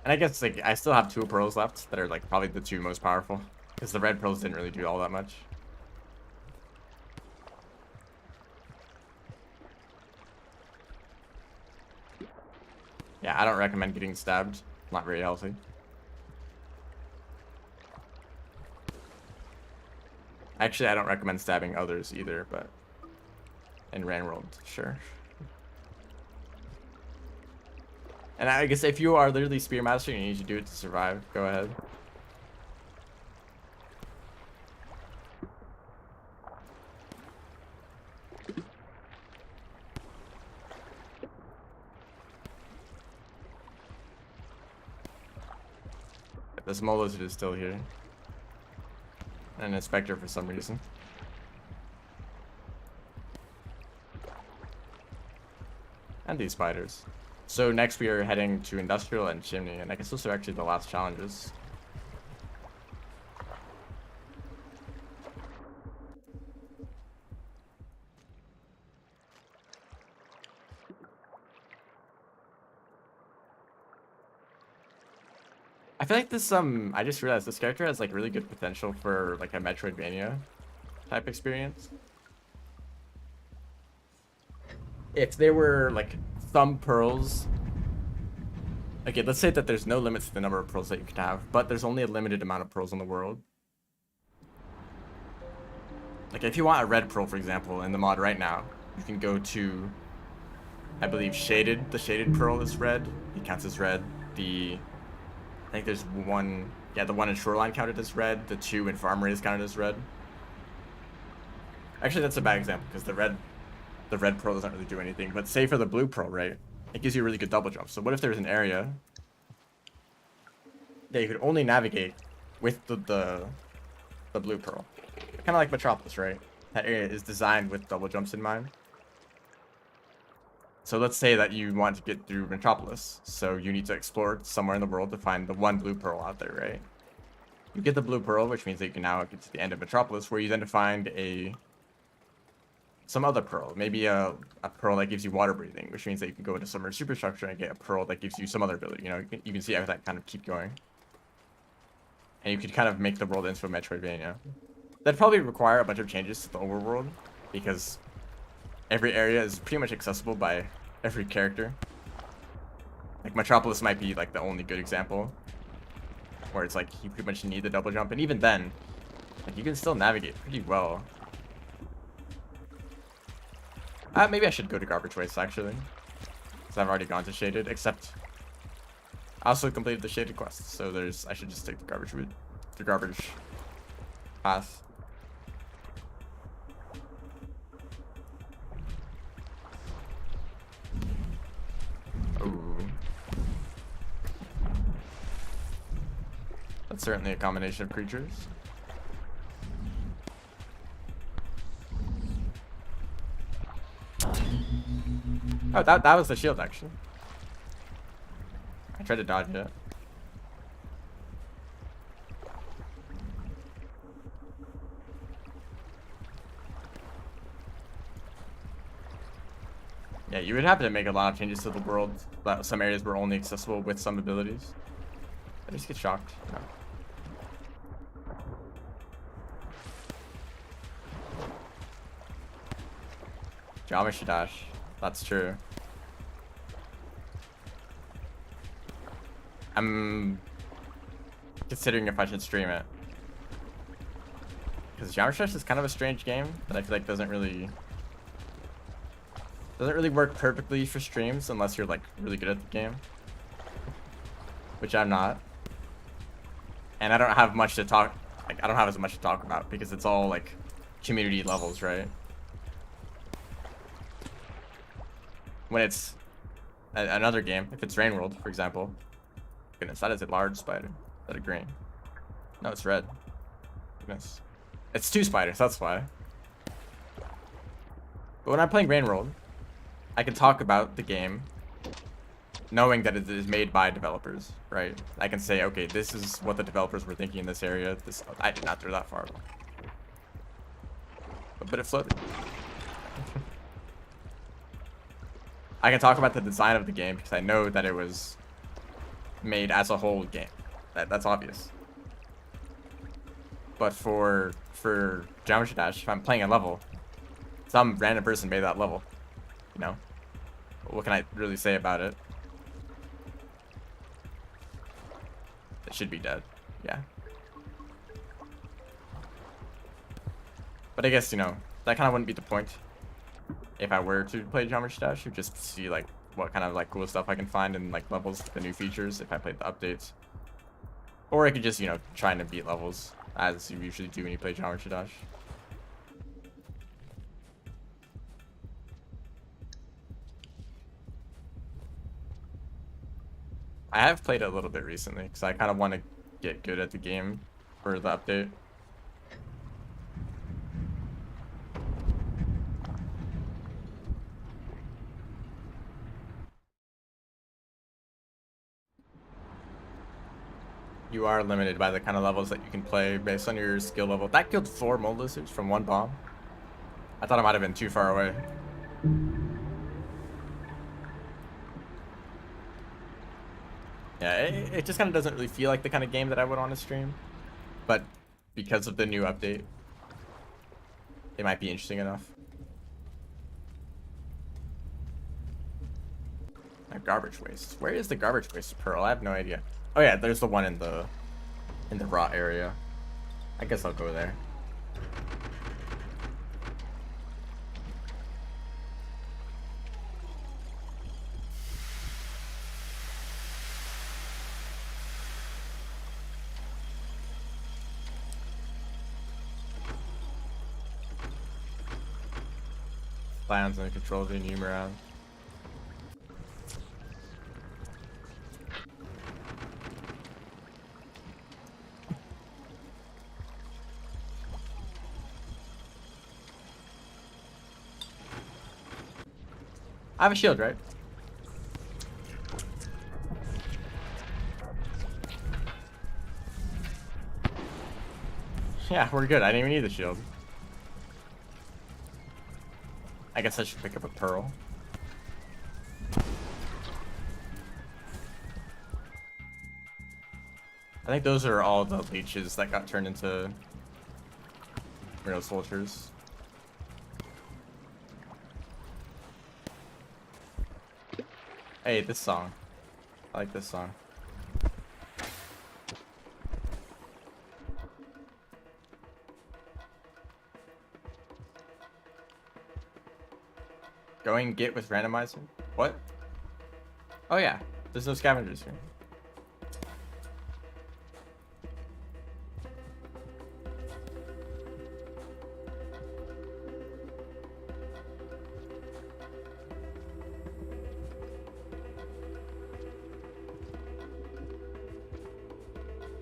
And I guess like I still have 2 pearls left that are like probably the 2 most powerful. Because the red pearls didn't really do all that much. Yeah, I don't recommend getting stabbed. Not very healthy. Actually, I don't recommend stabbing others either, but in Ranworld, sure. And I guess if you are literally Spearmaster and you need to do it to survive, go ahead. The small lizard is still here. And an inspector for some reason. And these spiders. So next we are heading to Industrial and Chimney, and I guess those are actually the last challenges. I feel like this, I just realized this character has like really good potential for like a Metroidvania type experience. If there were like some pearls, okay, let's say that there's no limits to the number of pearls that you can have, but there's only a limited amount of pearls in the world. Like if you want a red pearl, for example, in the mod right now, you can go to, I believe, shaded. The shaded pearl is red. It counts as red. I think there's one, yeah, the one in Shoreline counted as red. The 2 in Farmery is counted as red. Actually, that's a bad example because the red the red pearl doesn't really do anything. But say for the blue pearl, right? It gives you a really good double jump. So what if there's an area that you could only navigate with the blue pearl? Kind of like Metropolis, right? That area is designed with double jumps in mind. So let's say that you want to get through Metropolis. So you need to explore somewhere in the world to find the one blue pearl out there, right? You get the blue pearl, which means that you can now get to the end of Metropolis, where you then find some other pearl. Maybe a pearl that gives you water breathing, which means that you can go into Submerged Superstructure and get a pearl that gives you some other ability. You know, you can see how that kind of keep going. And you could kind of make the world into a Metroidvania. That'd probably require a bunch of changes to the overworld, because every area is pretty much accessible by every character. Like Metropolis might be like the only good example, where it's like you pretty much need the double jump, and even then, like you can still navigate pretty well. Maybe I should go to Garbage Waste actually, because I've already gone to Shaded. Except I also completed the Shaded quest, so I should just take the garbage route, the garbage path. Ooh. That's certainly a combination of creatures. Oh, that was the shield actually. I tried to dodge it. Yeah, you would have to make a lot of changes to the world. But some areas were only accessible with some abilities. I just get shocked. No. Geometry dash. That's true. I'm considering if I should stream it, because Geometry dash is kind of a strange game that I feel like doesn't really work perfectly for streams unless you're like really good at the game, which I'm not. And I don't have much to talk, like I don't have as much to talk about because it's all like community levels, right? When it's another game, if it's Rain World, for example. Goodness, that is a large spider. Is that a green? No, it's red. Goodness. It's 2 spiders, that's why. But when I'm playing Rain World, I can talk about the game knowing that it is made by developers, right? I can say, okay, this is what the developers were thinking in this area. I did not throw that far. But it floated. I can talk about the design of the game because I know that it was made as a whole game. That's obvious. But for Geometry Dash, if I'm playing a level, some random person made that level. You know? What can I really say about it? It should be dead. Yeah. But I guess, you know, that kind of wouldn't be the point. If I were to play Geometry Dash, or just see like what kind of like cool stuff I can find in like levels with the new features if I played the updates. Or I could just, you know, try to beat levels as you usually do when you play Geometry Dash. I have played it a little bit recently because I kind of want to get good at the game for the update. You are limited by the kind of levels that you can play based on your skill level. That killed 4 mold lizards from 1 bomb. I thought I might have been too far away. Yeah, it just kind of doesn't really feel like the kind of game that I would want to stream. But because of the new update, it might be interesting enough. A garbage waste. Where is the garbage waste pearl? I have no idea. Oh yeah, there's the one in the rot area. I guess I'll go there. plans and control the Enum around. I have a shield, right? Yeah, we're good. I didn't even need the shield. I guess I should pick up a pearl. I think those are all the leeches that got turned into real soldiers. Hey, this song. I like this song. Going get with randomizer? What? Oh yeah, there's no scavengers here.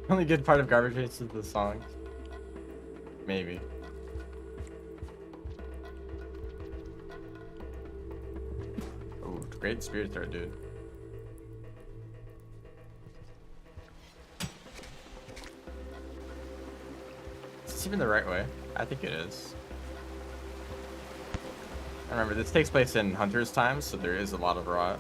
Only good part of garbage rates is the song. Maybe. Oh, great spirit throw, dude. Is this even the right way? I think it is. Remember, this takes place in Hunter's time, so there is a lot of rot.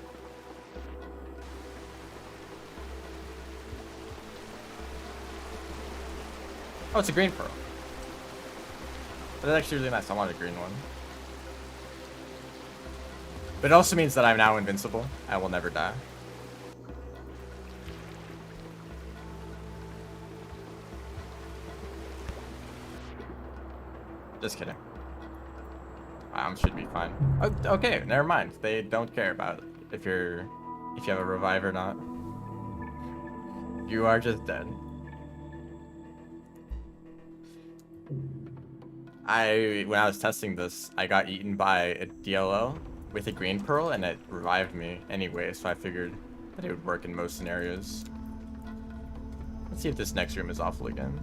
Oh, it's a green pearl. That's actually really nice. I want a green one. But it also means that I'm now invincible. I will never die. Just kidding. Should be fine. Oh, okay, never mind. They don't care about if you have a revive or not. You are just dead. When I was testing this, I got eaten by a DLO with a green pearl, and it revived me anyway, so I figured that it would work in most scenarios. Let's see if this next room is awful again.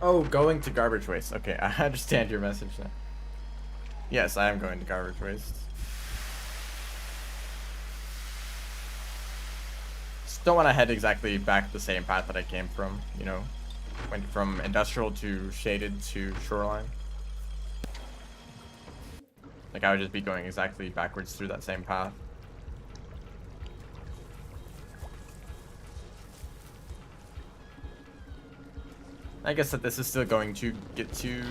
Oh, going to garbage waste. Okay, I understand your message now. Yes, I am going to garbage waste. Just don't want to head exactly back the same path that I came from, you know. Went from industrial to shaded to shoreline. Like, I would just be going exactly backwards through that same path. I guess that this is still going to get to...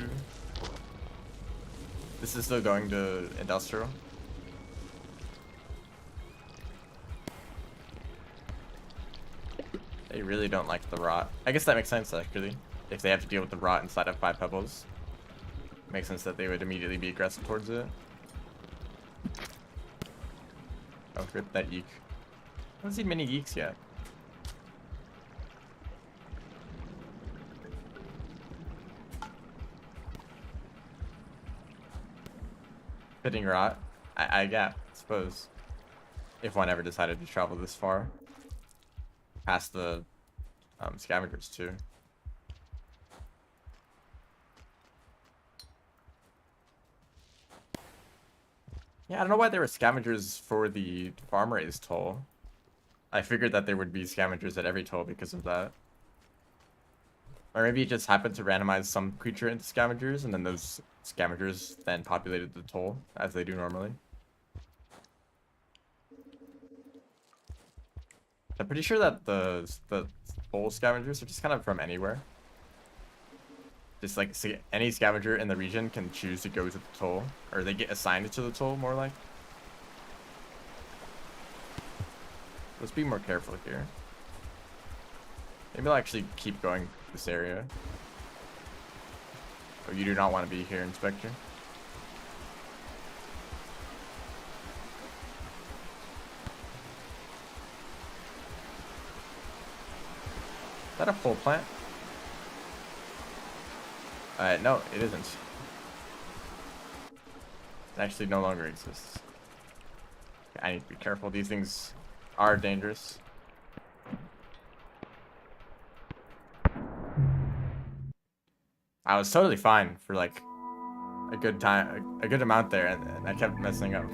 This is still going to industrial. They really don't like the rot. I guess that makes sense, actually. If they have to deal with the rot inside of 5 pebbles. Makes sense that they would immediately be aggressive towards it. Oh, rip that yeek. I haven't seen many yeeks yet. Hitting rot? I suppose. If one ever decided to travel this far. Past the scavengers, too. Yeah, I don't know why there were scavengers for the farm raised toll. I figured that there would be scavengers at every toll because of that. Or maybe it just happened to randomize some creature into scavengers, and then those scavengers then populated the toll, as they do normally. I'm pretty sure that the toll scavengers are just kind of from anywhere. Just like any scavenger in the region can choose to go to the toll, or they get assigned to the toll, more like. Let's be more careful here. Maybe I'll actually keep going this area. Oh, you do not want to be here, Inspector. that a pole plant? No, it isn't. It actually no longer exists. Okay, I need to be careful. These things are dangerous. I was totally fine for like a good time, a good amount there, and I kept messing up.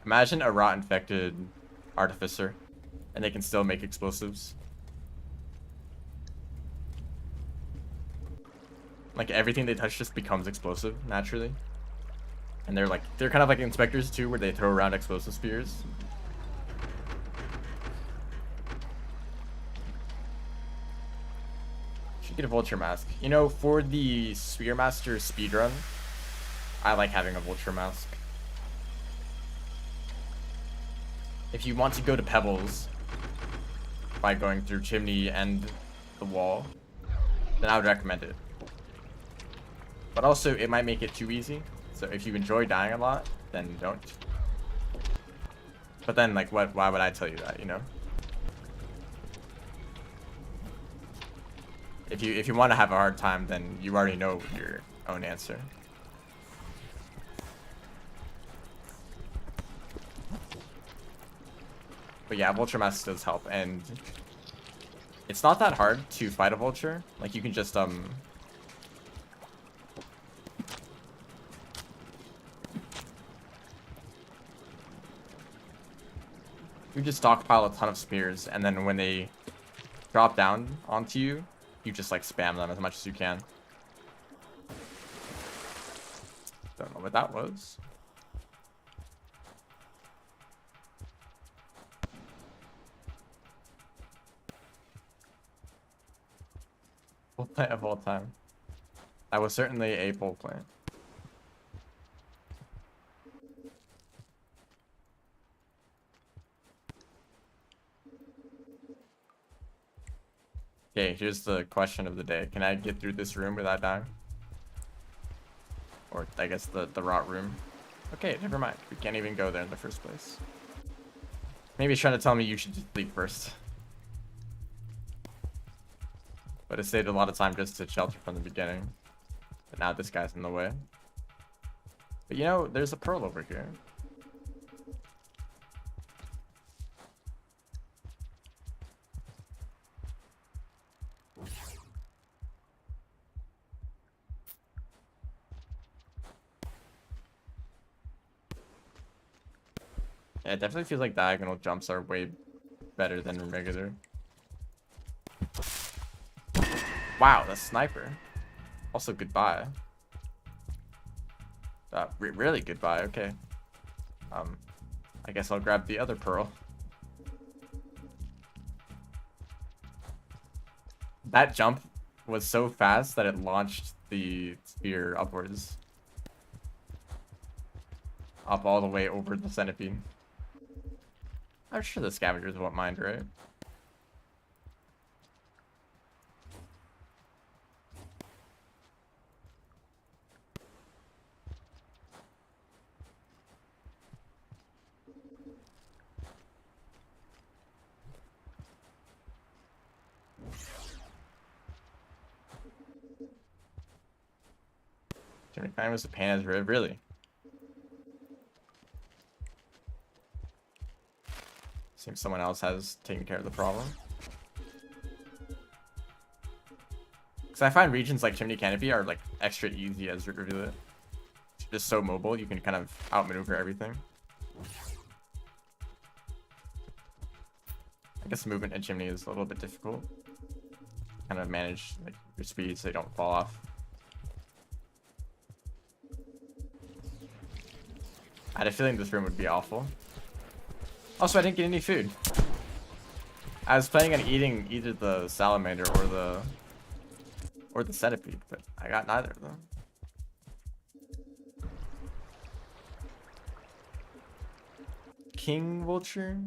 Imagine a rot infected artificer, and they can still make explosives. Like everything they touch just becomes explosive naturally. And they're kind of like inspectors too, where they throw around explosive spears. Should get a vulture mask. You know, for the Spearmaster speedrun, I like having a vulture mask. If you want to go to Pebbles by going through Chimney and the wall, then I would recommend it. But also, it might make it too easy. So if you enjoy dying a lot, then don't. But then, like, why would I tell you that, you know? If you want to have a hard time, then you already know your own answer. But yeah, Vulture Mask does help, and it's not that hard to fight a Vulture. Like, you can just, you just stockpile a ton of spears, and then when they drop down onto you, you just, like, spam them as much as you can. Don't know what that was. Pole plant of all time. That was certainly a pole plant. Okay, here's the question of the day. Can I get through this room without dying? Or, I guess, the rot room. Okay, never mind. We can't even go there in the first place. Maybe he's trying to tell me you should just leave first. But it saved a lot of time just to shelter from the beginning. But now this guy's in the way. But you know, there's a pearl over here. Yeah, it definitely feels like diagonal jumps are way better than regular. Wow, the sniper. Also, goodbye. Really goodbye, okay. I guess I'll grab the other pearl. That jump was so fast that it launched the spear upwards. Up all the way over the centipede. I'm sure the scavengers won't mind, right? Jimmy Fine was a pain as rib, really? Seems someone else has taken care of the problem. Because I find regions like Chimney Canopy are like extra easy as reveal it. It's just so mobile, you can kind of outmaneuver everything. I guess movement in Chimney is a little bit difficult. Kind of manage like your speed so they don't fall off. I had a feeling this room would be awful. Also, I didn't get any food. I was planning on eating either the salamander or the centipede, but I got neither of them. King vulture?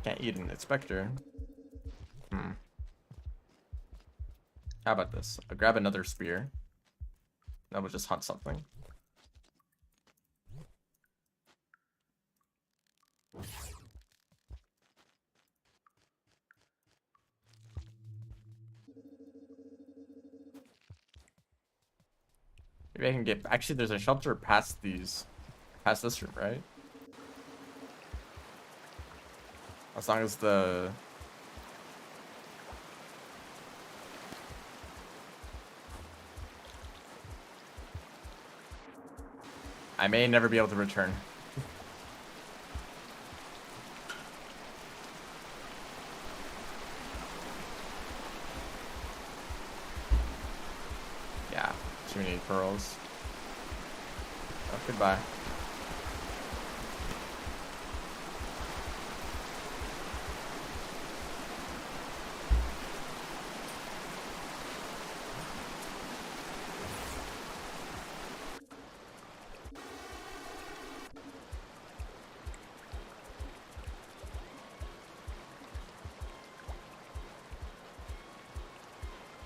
Can't eat an inspector. How about this? I'll grab another spear. Then we'll just hunt something. Maybe I can get... Actually, there's a shelter past these... Past this room, right? As long as the... I may never be able to return. Yeah, too many pearls. Oh, goodbye.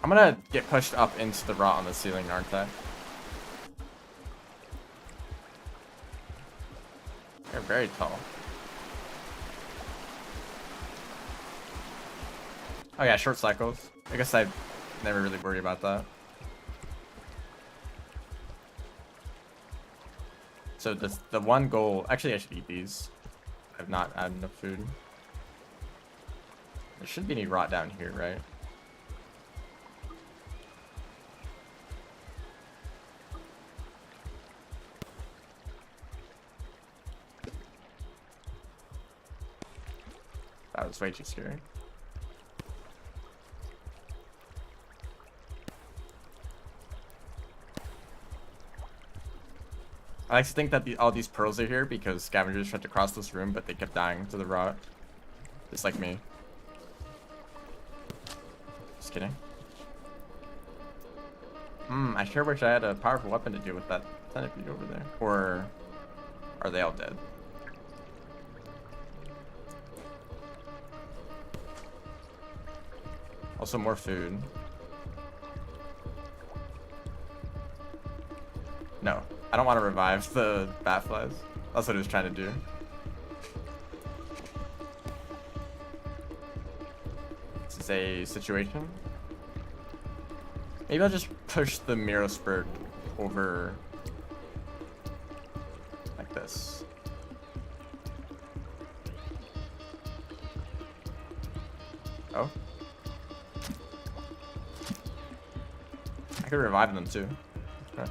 I'm gonna get pushed up into the rot on the ceiling, aren't I? They're very tall. Oh yeah, short cycles. I guess I never really worry about that. So the one goal... Actually, I should eat these. I've not had enough food. There shouldn't be any rot down here, right? That was way too scary. I like to think that all these pearls are here because scavengers tried to cross this room, but they kept dying to the rot. Just like me. Just kidding. I sure wish I had a powerful weapon to deal with that centipede over there. Or are they all dead? Also more food. No, I don't want to revive the bat flies. That's what it was trying to do. This is a situation. Maybe I'll just push the Miro Spurt over like this. Oh. I could revive them too. Okay.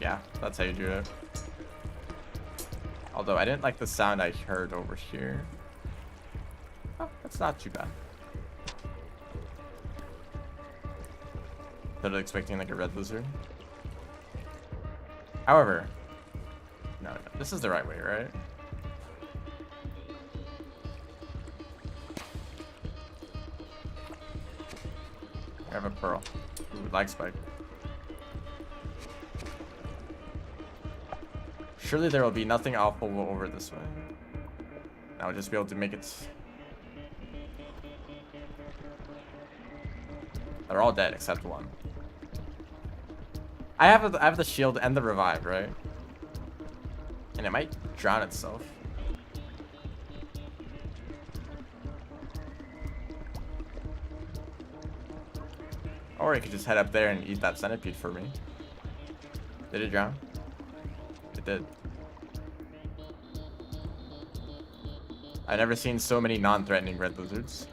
Yeah, that's how you do it. Although I didn't like the sound I heard over here. Oh, that's not too bad. Totally expecting like a red lizard. However, no, this is the right way, right? I have a pearl. Ooh, lag spike. Surely there will be nothing awful over this way. I'll just be able to make it. They're all dead except one. I have the shield and the revive, right? And it might drown itself. Or I could just head up there and eat that centipede for me. Did it drown? It did. I've never seen so many non-threatening red lizards.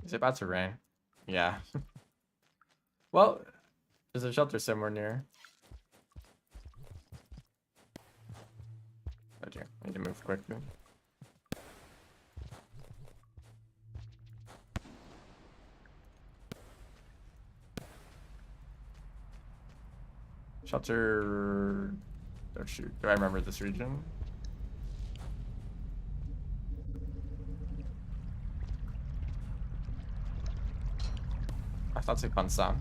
Is it about to rain? Yeah. Well, there's a shelter somewhere near. Oh dear, I need to move quickly. Shelter. Oh shoot, do I remember this region? I thought it's like Bansan.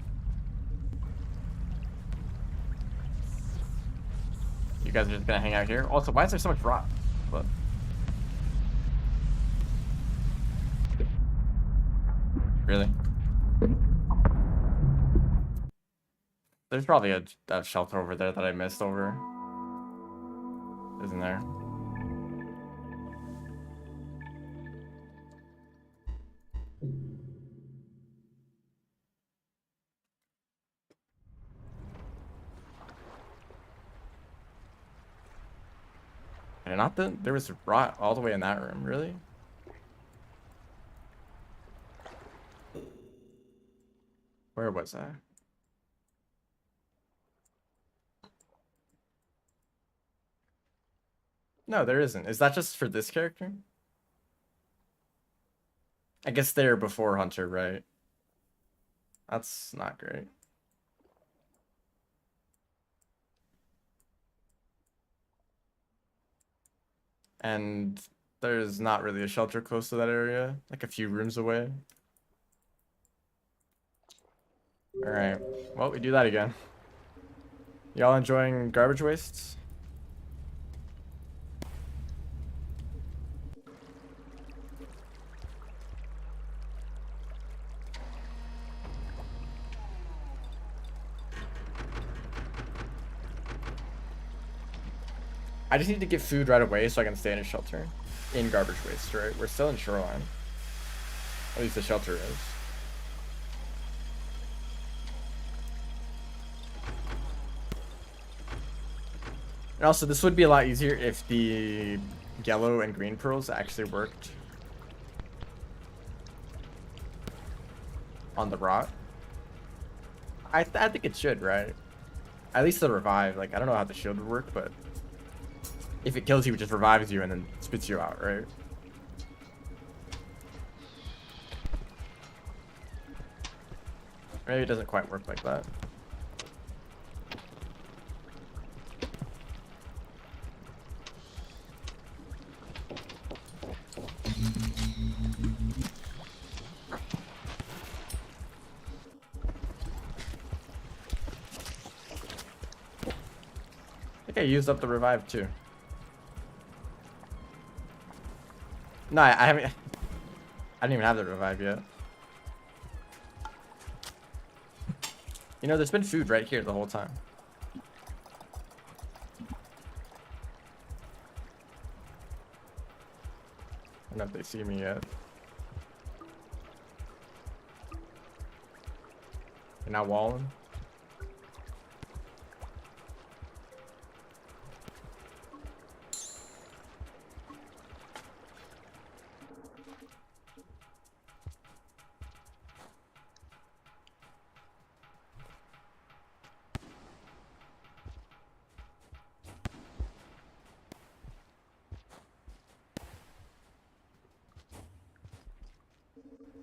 You guys are just gonna hang out here. Also, why is there so much rot? What? Really? There's probably a shelter over there that I missed over. Isn't there? And not the there was rot all the way in that room, really? Where was I? No, there isn't. Is that just for this character? I guess they're before Hunter, right? That's not great. And there's not really a shelter close to that area, like a few rooms away. Alright, well, we do that again. Y'all enjoying garbage wastes? I just need to get food right away so I can stay in a shelter. In garbage waste, right? We're still in Shoreline. At least the shelter is. And also, this would be a lot easier if the yellow and green pearls actually worked on the rot. I think it should, right? At least the revive. Like, I don't know how the shield would work, but if it kills you, it just revives you and then spits you out, right? Maybe it doesn't quite work like that. I think I used up the revive too. No, I haven't. I didn't even have the revive yet. You know, there's been food right here the whole time. I don't know if they see me yet. They're now walling.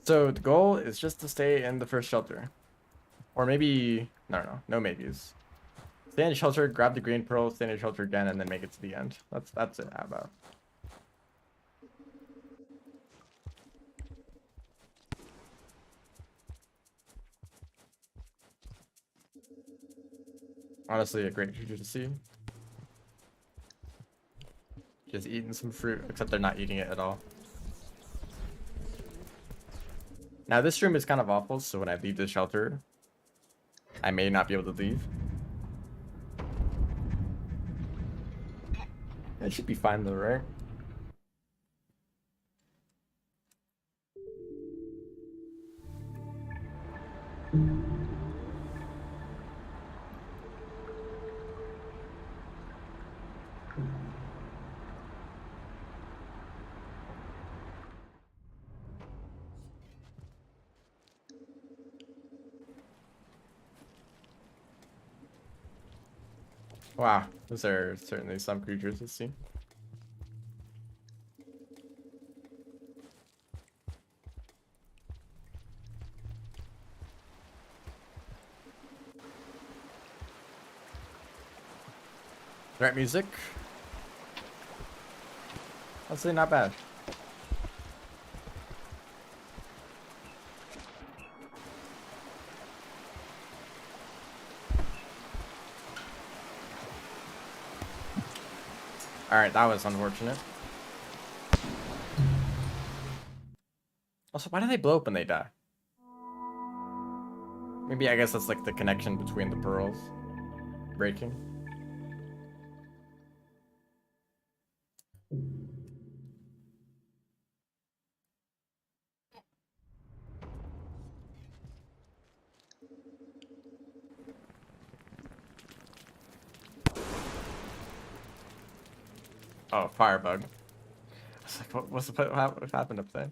So the goal is just to stay in the first shelter. Or maybe, no maybes. Stay in the shelter, grab the green pearl, stay in the shelter again, and then make it to the end. That's it, how about. Honestly, a great creature to see. Just eating some fruit, except they're not eating it at all. Now this room is kind of awful, so when I leave the shelter, I may not be able to leave. It should be fine though, right? Wow, those are certainly some creatures to see. Threat music. Honestly, not bad. Alright, that was unfortunate. Also, why do they blow up when they die? Maybe I guess that's like the connection between the pearls breaking. Oh, firebug. I was like, what happened up there?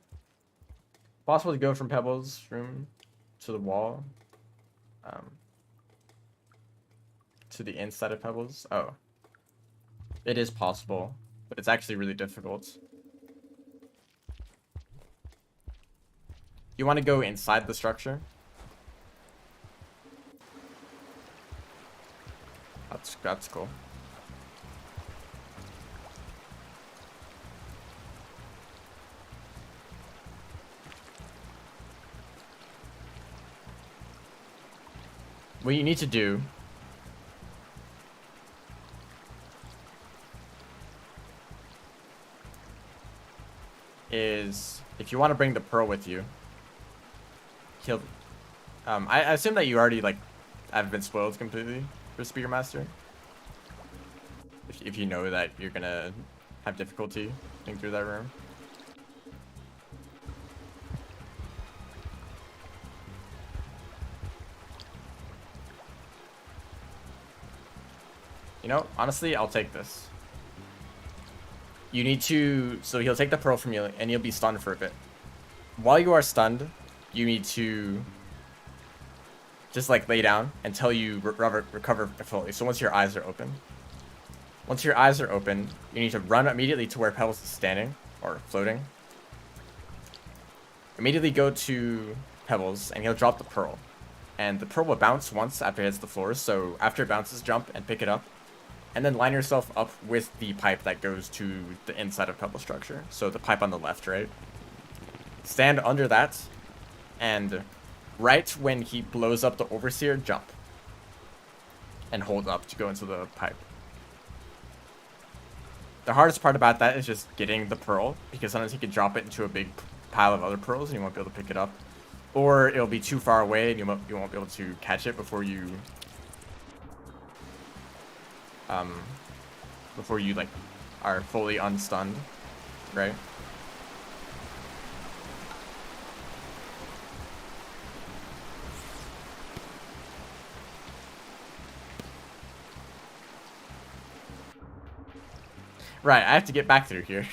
Possible to go from Pebbles room to the wall. To the inside of Pebbles. Oh. It is possible, but it's actually really difficult. You want to go inside the structure? That's cool. What you need to do is, if you want to bring the pearl with you, kill. I assume that you already like have been spoiled completely for Spearmaster. If you know that you're gonna have difficulty getting through that room. You know, honestly, I'll take this. You need to, so he'll take the pearl from you and you'll be stunned for a bit. While you are stunned, you need to just like lay down until you recover fully. So once your eyes are open, you need to run immediately to where Pebbles is standing or floating. Immediately go to Pebbles and he'll drop the pearl. And the pearl will bounce once after it hits the floor. So after it bounces, jump and pick it up. And then line yourself up with the pipe that goes to the inside of Pebble structure. So the pipe on the left, right? Stand under that. And right when he blows up the Overseer, jump. And hold up to go into the pipe. The hardest part about that is just getting the pearl. Because sometimes he can drop it into a big pile of other pearls and you won't be able to pick it up. Or it'll be too far away and you won't be able to catch it before you like are fully unstunned, right? Right, I have to get back through here.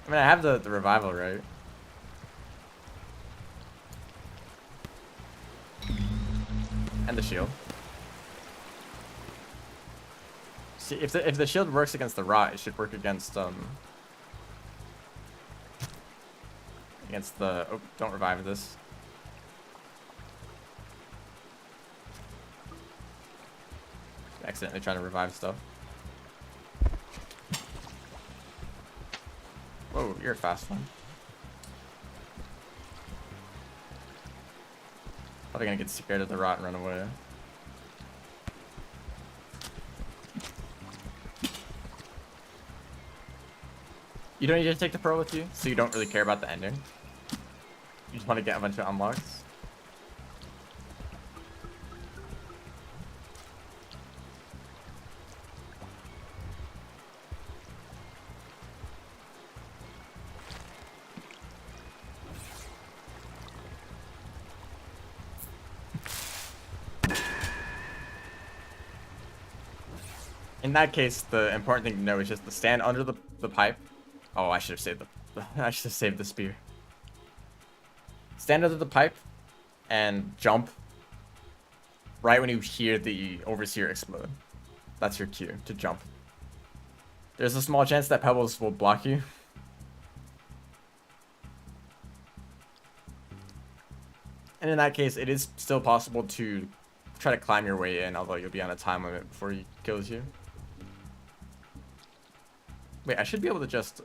I mean, I have the revival, right? And the shield. See, if the shield works against the rot, it should work against the oh, don't revive this. Accidentally trying to revive stuff. Whoa, you're a fast one. Probably gonna get scared of the rot and run away. You don't need to take the pearl with you, so you don't really care about the ending. You just want to get a bunch of unlocks. In that case, the important thing to know is just to stand under the pipe. Oh, I should have saved I should have saved the spear. Stand under the pipe and jump right when you hear the Overseer explode. That's your cue to jump. There's a small chance that Pebbles will block you. And in that case, it is still possible to try to climb your way in, although you'll be on a time limit before he kills you. Wait, I should be able to just...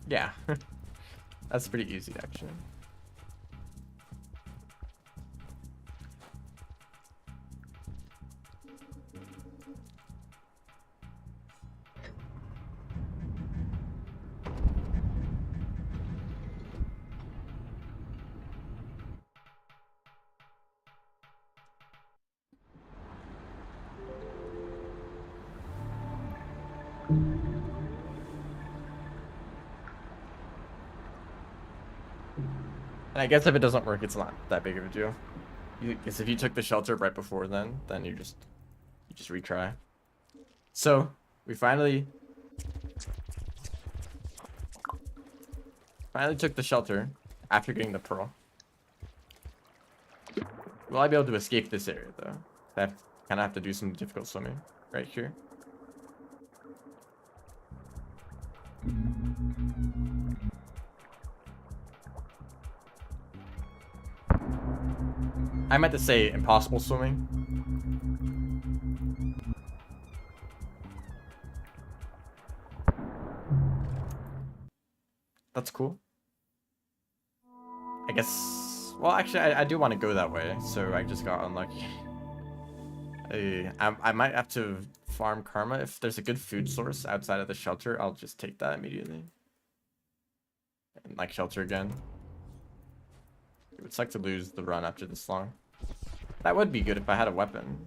Yeah. That's pretty easy, actually. And I guess if it doesn't work, it's not that big of a deal. Because if you took the shelter right before then you just retry. So we finally took the shelter after getting the pearl. Will I be able to escape this area though? I kind of have to do some difficult swimming right here. I meant to say impossible swimming. That's cool. I guess... Well, actually, I do want to go that way, so I just got unlucky. I might have to farm karma. If there's a good food source outside of the shelter, I'll just take that immediately. And, like, shelter again. It would suck to lose the run after this long. That would be good if I had a weapon.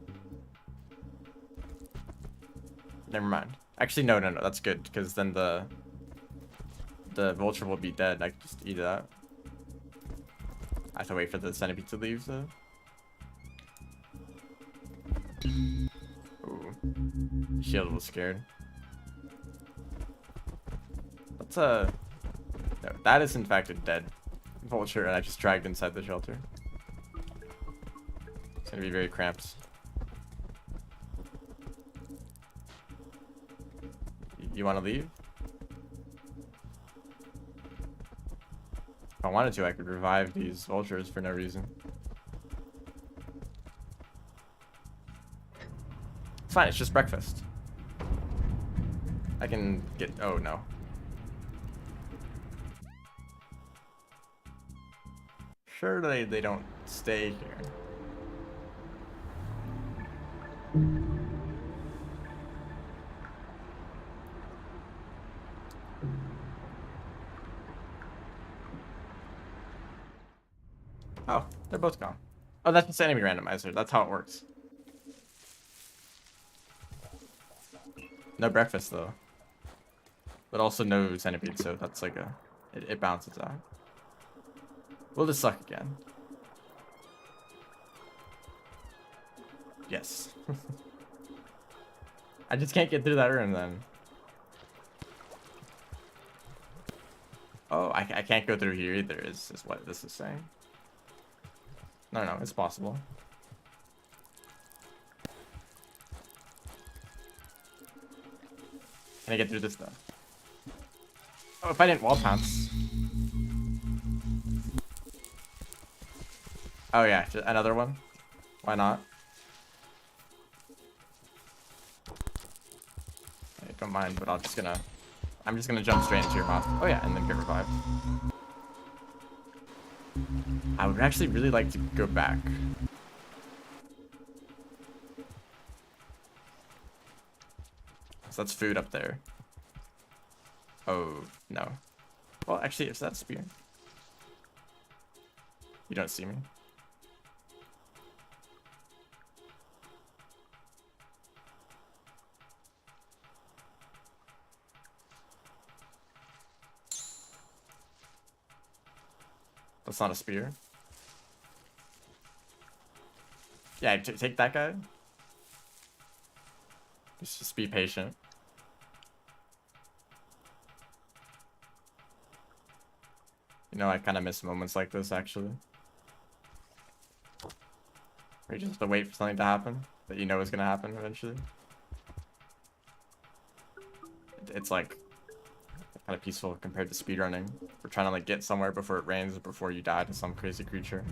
Never mind. Actually, no, that's good, because then the vulture will be dead. I can just eat that. I have to wait for the centipede to leave, though. Ooh. Shield was scared. That's a... No, that is in fact a dead vulture, and I just dragged inside the shelter. It's gonna be very cramped. You want to leave? If I wanted to, I could revive these vultures for no reason. It's fine, it's just breakfast. I can get... Oh, no. Surely they don't stay here. Oh, they're both gone. Oh, that's just enemy randomizer. That's how it works. No breakfast, though. But also no centipede, so that's like a... It bounces out. Will this suck again? Yes. I just can't get through that room, then. Oh, I can't go through here either, is what this is saying. No, it's possible. Can I get through this though? Oh, if I didn't wall pounce. Oh yeah, just another one. Why not? I don't mind, but I'm just gonna jump straight into your mouth. Oh yeah, and then get revived. I would actually really like to go back. So that's food up there. Oh, no. Well, actually, is that a spear? You don't see me. That's not a spear. Yeah, take that guy. Just be patient. You know, I kind of miss moments like this, actually. Where you just have to wait for something to happen that you know is going to happen eventually. It's like kind of peaceful compared to speedrunning. We're trying to like get somewhere before it rains or before you die to some crazy creature.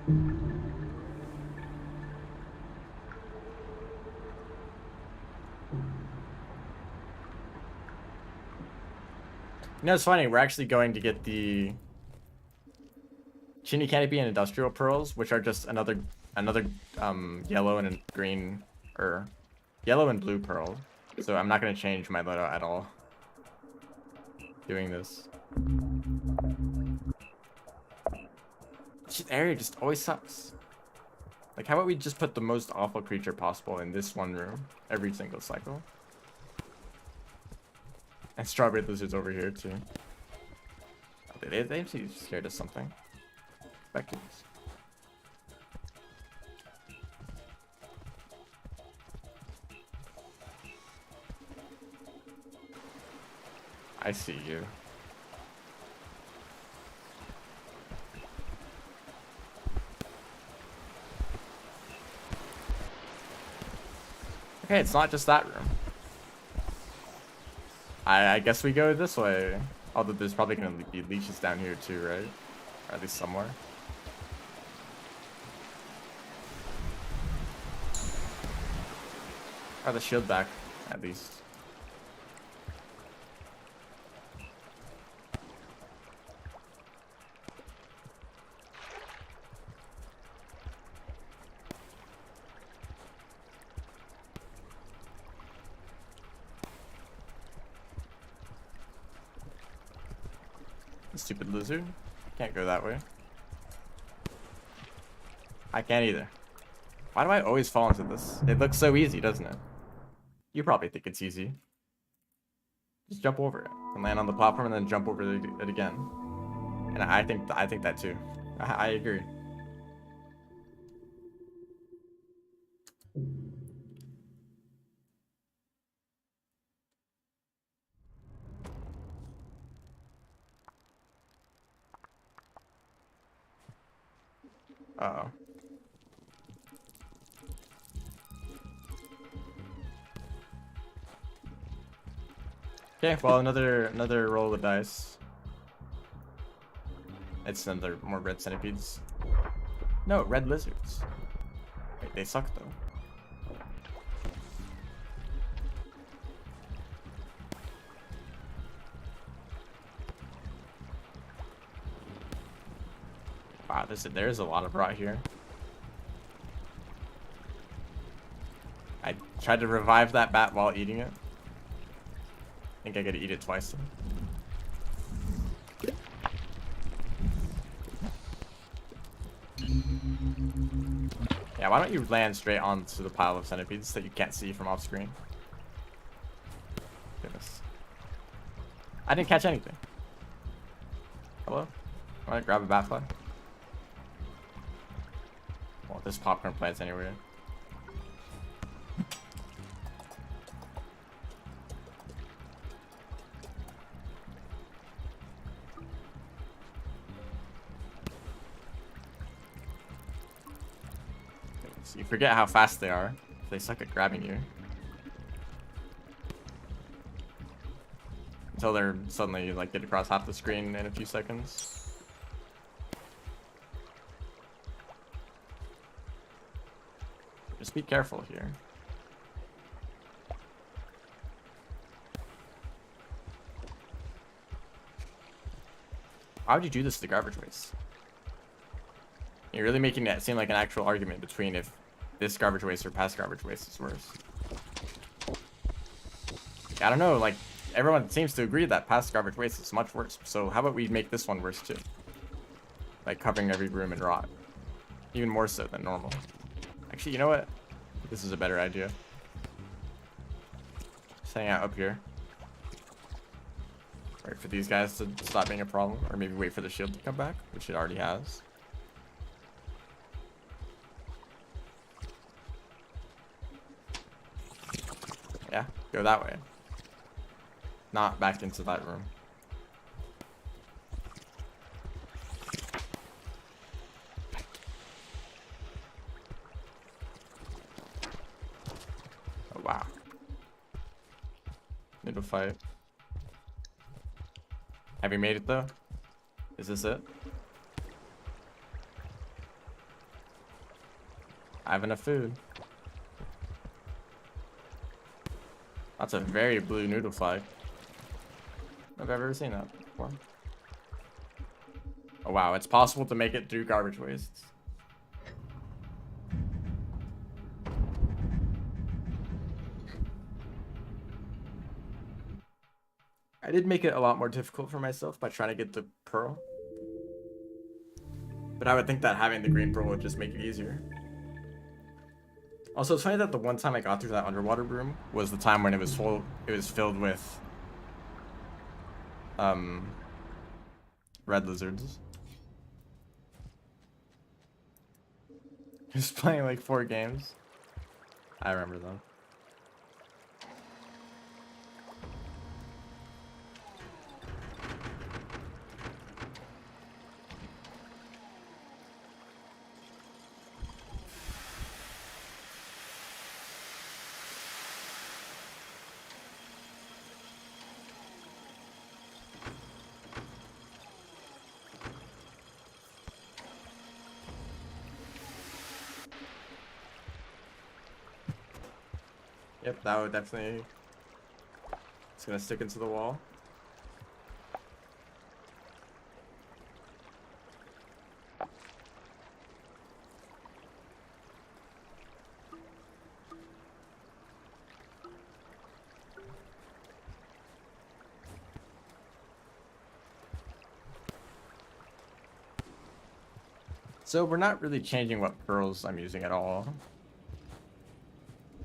You know, it's funny. We're actually going to get the chimney canopy and industrial pearls, which are just another yellow and green, or yellow and blue pearl. So I'm not going to change my loadout at all doing this. This area just always sucks. Like, how about we just put the most awful creature possible in this one room every single cycle? And strawberry lizards over here too. They seem scared of something. Back to this. I see you. Okay, it's not just that room. I guess we go this way. Although there's probably going to be leeches down here too, right? Or at least somewhere. Or the shield back, at least. Stupid lizard. Can't go that way. I can't either. Why do I always fall into this? It looks so easy, doesn't it? You probably think it's easy. Just jump over it and land on the platform and then jump over it again. And I think that too. I agree. Uh-oh. Okay, well, another roll of the dice. It's another more red centipedes. No, red lizards. Wait, they suck though. Wow, there's a lot of rot here. I tried to revive that bat while eating it. I think I gotta eat it twice. Yeah, why don't you land straight onto the pile of centipedes that you can't see from off screen? Goodness. I didn't catch anything. Hello? Alright, grab a bat fly. Well, there's popcorn plants anywhere. You forget how fast they are. They suck at grabbing you. Until they're suddenly like get across half the screen in a few seconds. Just be careful here. Why would you do this to the garbage waste? You're really making that seem like an actual argument between if this garbage waste or past garbage waste is worse. I don't know, like, everyone seems to agree that past garbage waste is much worse. So how about we make this one worse too? Like covering every room in rot. Even more so than normal. Actually, you know what? This is a better idea. Just hang out up here. Wait for these guys to stop being a problem. Or maybe wait for the shield to come back, which it already has. Yeah, go that way. Not back into that room. Oh, wow. Need to fight. Have you made it though? Is this it? I have enough food. That's a very blue noodle flag. I've ever seen that before. Oh wow, it's possible to make it through garbage wastes. I did make it a lot more difficult for myself by trying to get the pearl. But I would think that having the green pearl would just make it easier. Also, it's funny that the one time I got through that underwater room was the time when it was filled with red lizards. He was playing like 4 games. I remember them. Yep, that would definitely... It's gonna stick into the wall. So we're not really changing what pearls I'm using at all.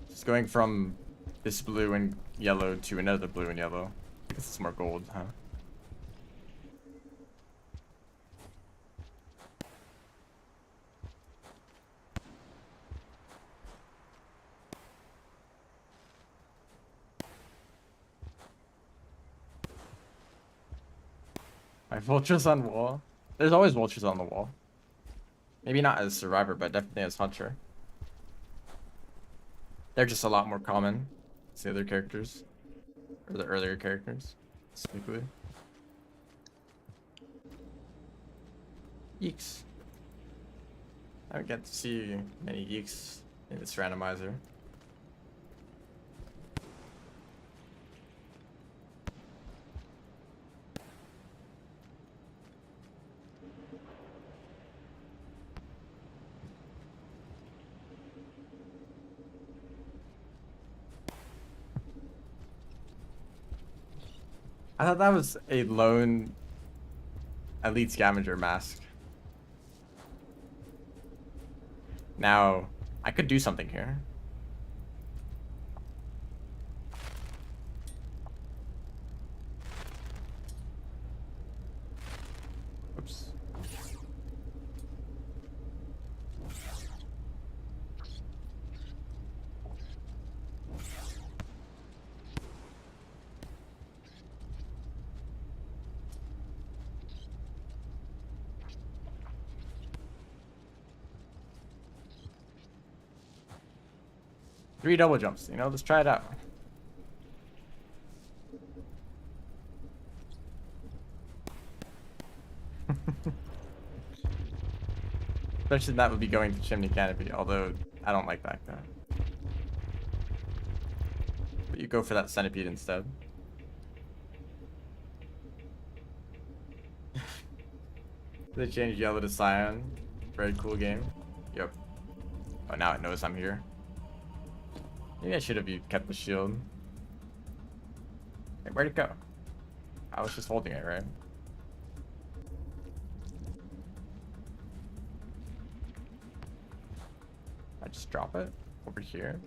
Just going from this blue and yellow to another blue and yellow. I guess it's more gold, huh? My vultures on wall. There's always vultures on the wall. Maybe not as survivor, but definitely as hunter. They're just a lot more common as the other characters. Or the earlier characters, specifically. Yeeks. I don't get to see many yeeks in this randomizer. I thought that was a lone elite scavenger mask. Now, I could do something here. Oops. Three double jumps, you know, let's try it out. Especially that would be going to chimney canopy, although I don't like that guy. But you go for that centipede instead. They changed yellow to cyan. Very cool game. Yep. Oh, now it knows I'm here. Maybe I should have kept the shield. Hey, where'd it go? I was just holding it, right? I just drop it over here.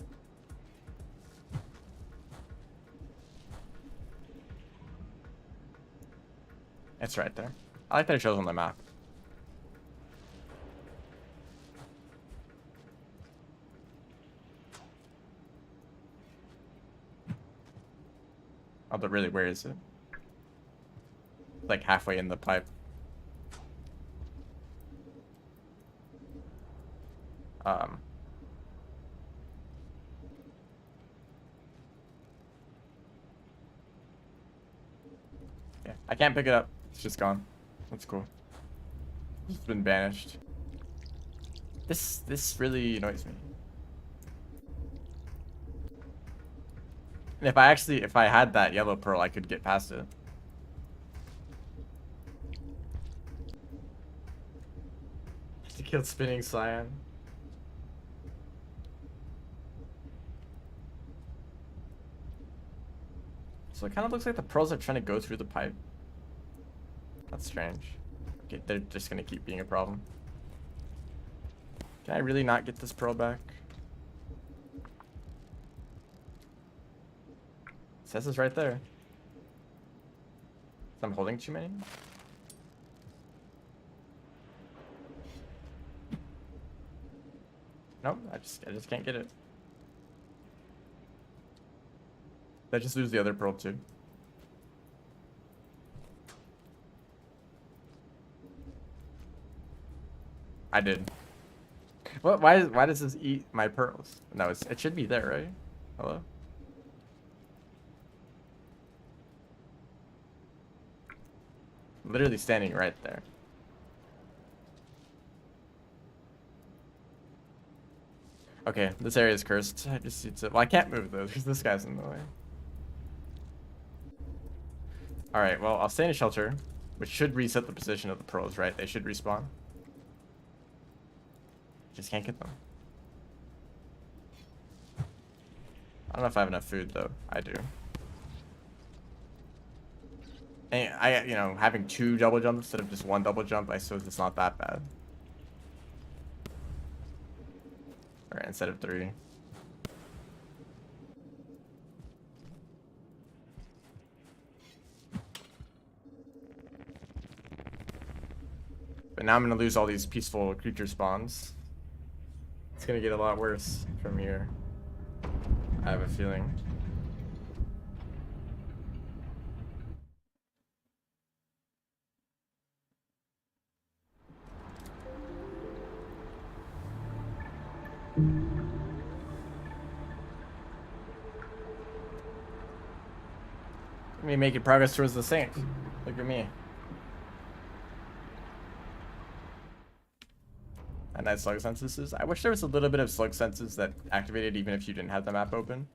It's right there. I like that it shows on the map. Oh, but really, where is it? Like halfway in the pipe. Yeah, I can't pick it up. It's just gone. That's cool. It's been banished. This really annoys me. And if I had that yellow pearl, I could get past it. To kill spinning cyan. So it kind of looks like the pearls are trying to go through the pipe. That's strange. Okay, they're just gonna keep being a problem. Can I really not get this pearl back? It says it's right there. I'm holding too many? Nope, I just can't get it. Did I just lose the other pearl too? I did. What? Why does this eat my pearls? No, it should be there, right? Hello? Literally standing right there. Okay, this area is cursed. I just need to. Well, I can't move though because this guy's in the way. All right. Well, I'll stay in a shelter, which should reset the position of the pearls, right? They should respawn. Just can't get them. I don't know if I have enough food though. I do. And you know, having 2 double jumps instead of just 1 double jump, I suppose it's not that bad. Alright, instead of 3. But now I'm gonna lose all these peaceful creature spawns. It's gonna get a lot worse from here. I have a feeling. Me making progress towards the Saint. Look at me. And nice slug senses. I wish there was a little bit of slug senses that activated even if you didn't have the map open.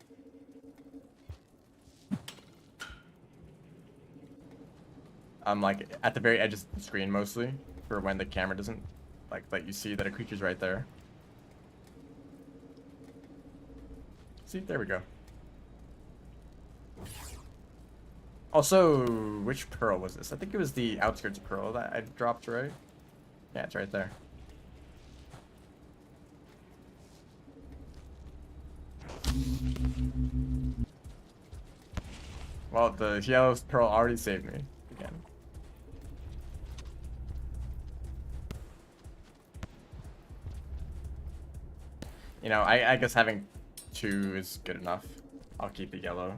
Like at the very edge of the screen mostly, for when the camera doesn't like let you see that a creature's right there. See, there we go. Also, which pearl was this? I think it was the outskirts pearl that I dropped, right? Yeah, it's right there. Well, the yellow pearl already saved me again. You know, I guess having 2 is good enough. I'll keep the yellow.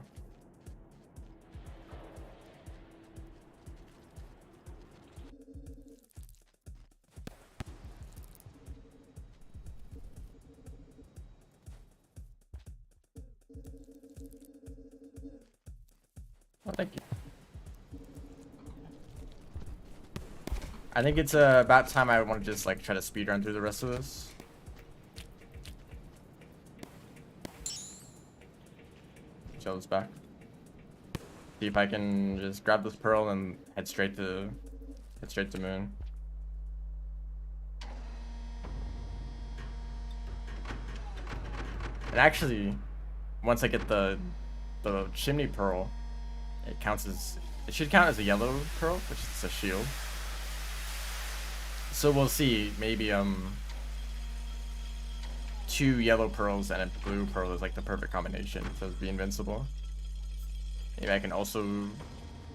Well, thank you. I think it's about time I want to just like try to speedrun through the rest of this. Chill this back. See if I can just grab this pearl and head straight to moon. And actually, once I get the chimney pearl, it should count as a yellow pearl, which is a shield. So we'll see. Maybe 2 yellow pearls and a blue pearl is like the perfect combination to be invincible. Maybe I can also,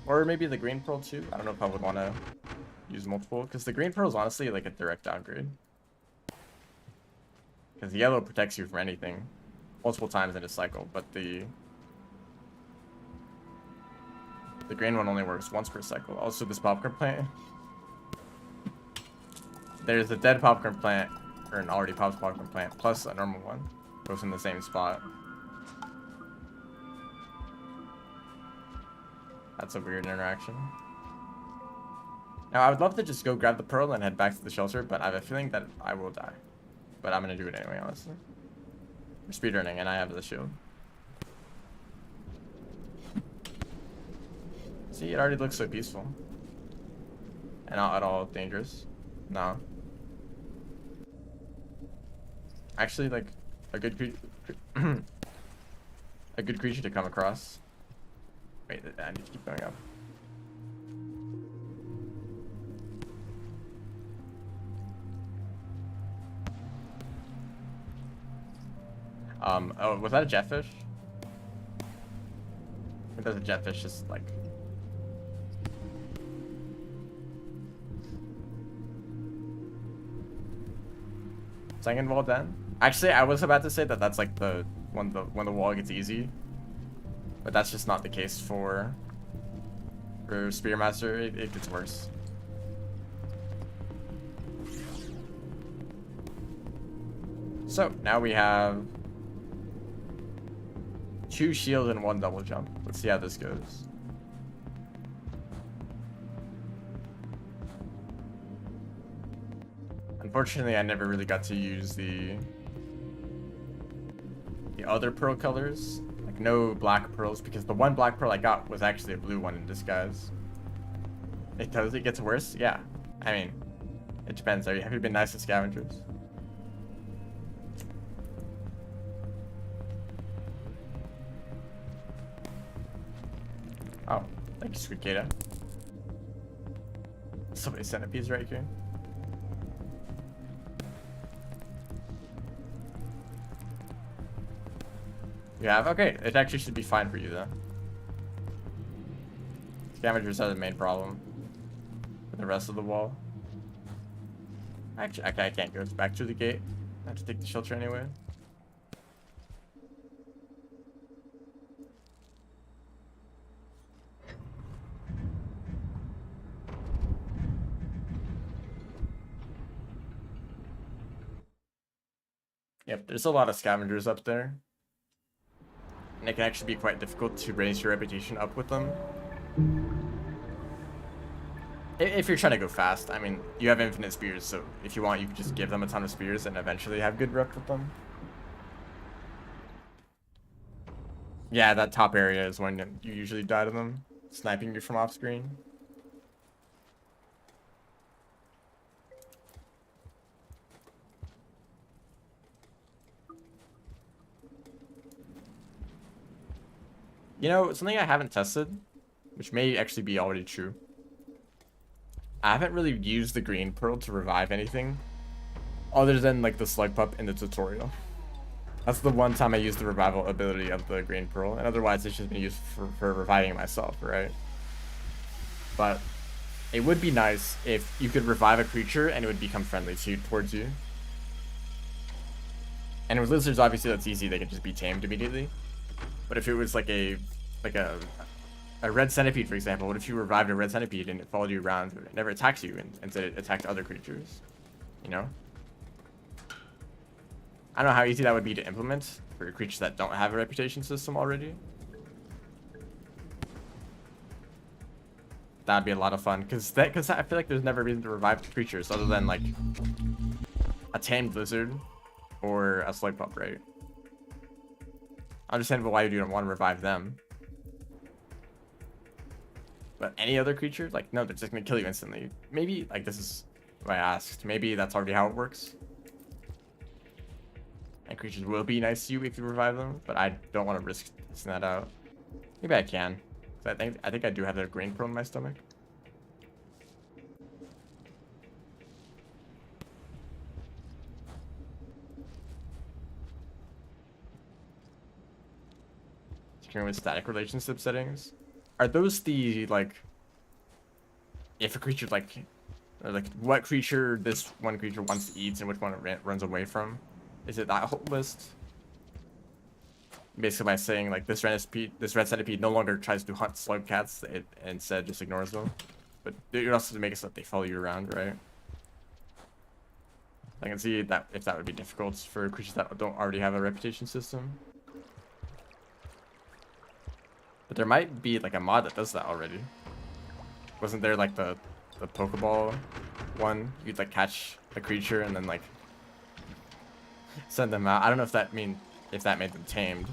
or maybe the green pearl too. I don't know if I would want to use multiple, because the green pearl is honestly like a direct downgrade. Because the yellow protects you from anything multiple times in a cycle, but the green one only works once per cycle. Also, this popcorn plant. There's a dead popcorn plant, or an already popped popcorn plant, plus a normal one. Both in the same spot. That's a weird interaction. Now, I would love to just go grab the pearl and head back to the shelter, but I have a feeling that I will die. but I'm gonna do it anyway, honestly. We're speedrunning, and I have the shield. See, it already looks so peaceful. And not at all dangerous. No. Actually, like, a good a good creature to come across. Wait, I need to keep going up. Oh, was that a jetfish? I think there's a jetfish just like... Second wall then? Actually, I was about to say that that's like the when the wall gets easy, but that's just not the case for Spearmaster. It gets worse. So now we have 2 shield and 1 double jump. Let's see how this goes. Unfortunately, I never really got to use the other pearl colors. Like, no black pearls, because the 1 black pearl I got was actually a blue one in disguise. It gets worse? Yeah. I mean, it depends. Have you been nice to scavengers? Oh, thank you, Squid Kata. So many centipedes right here. You have? Okay, it actually should be fine for you though. Scavengers are the main problem. The rest of the wall. Actually, I can't go back to the gate. I have to take the shelter anyway. Yep, there's a lot of scavengers up there. And it can actually be quite difficult to raise your reputation up with them. If you're trying to go fast, I mean, you have infinite spears, so if you want, you can just give them a ton of spears and eventually have good rep with them. Yeah, that top area is when you usually die to them, sniping you from off screen. You know, something I haven't tested, which may actually be already true. I haven't really used the green pearl to revive anything other than like the slug pup in the tutorial. That's the one time I used the revival ability of the green pearl, and otherwise it's just been used for reviving myself, right? But it would be nice if you could revive a creature and it would become friendly towards you. And with lizards, obviously that's easy, they can just be tamed immediately. But if it was like a red centipede, for example, what if you revived a red centipede and it followed you around, it never attacks you, and instead it attacked other creatures, you know? I don't know how easy that would be to implement for creatures that don't have a reputation system already. That'd be a lot of fun, because I feel like there's never a reason to revive creatures other than like a tamed lizard or a slug pup, right? Understandable why you don't want to revive them. But any other creature, like, no, they're just gonna kill you instantly. Maybe, like, this is what I asked. Maybe that's already how it works. And creatures will be nice to you if you revive them, but I don't want to risk testing that out. Maybe I can. I think I do have the green pearl in my stomach. Securing with static relationship settings. Are those the, like, if a creature, like what creature this one creature wants to eat and which one it runs away from? Is it that whole list? Basically by saying, like, this red centipede no longer tries to hunt slug cats, it instead just ignores them. But it also makes it so that they follow you around, right? I can see that if that would be difficult for creatures that don't already have a reputation system. But there might be like a mod that does that already. Wasn't there like the Pokeball one? You'd like catch a creature and then like Send them out. I don't know if that made them tamed.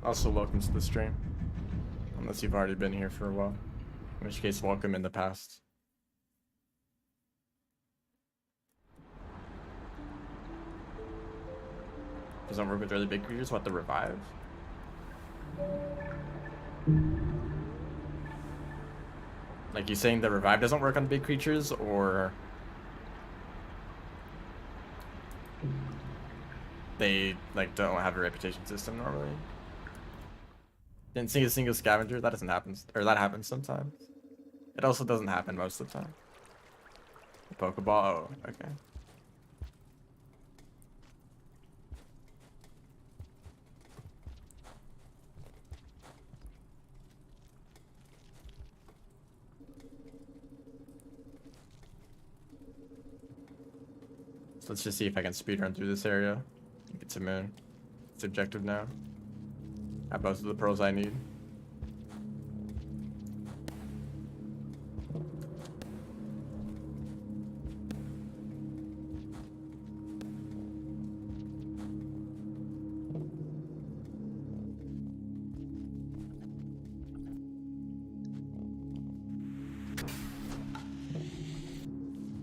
Also, welcome to the stream. Unless you've already been here for a while. In which case, welcome in the past. Doesn't work with really big creatures. What, the revive? Like, you saying the revive doesn't work on big creatures, or they like don't have a reputation system normally? Didn't see a single scavenger. That doesn't happen, or that happens sometimes. It also doesn't happen most of the time. A Pokeball. Oh, okay. So let's just see if I can speedrun through this area. Get to moon. It's objective now. I have both of the pearls I need.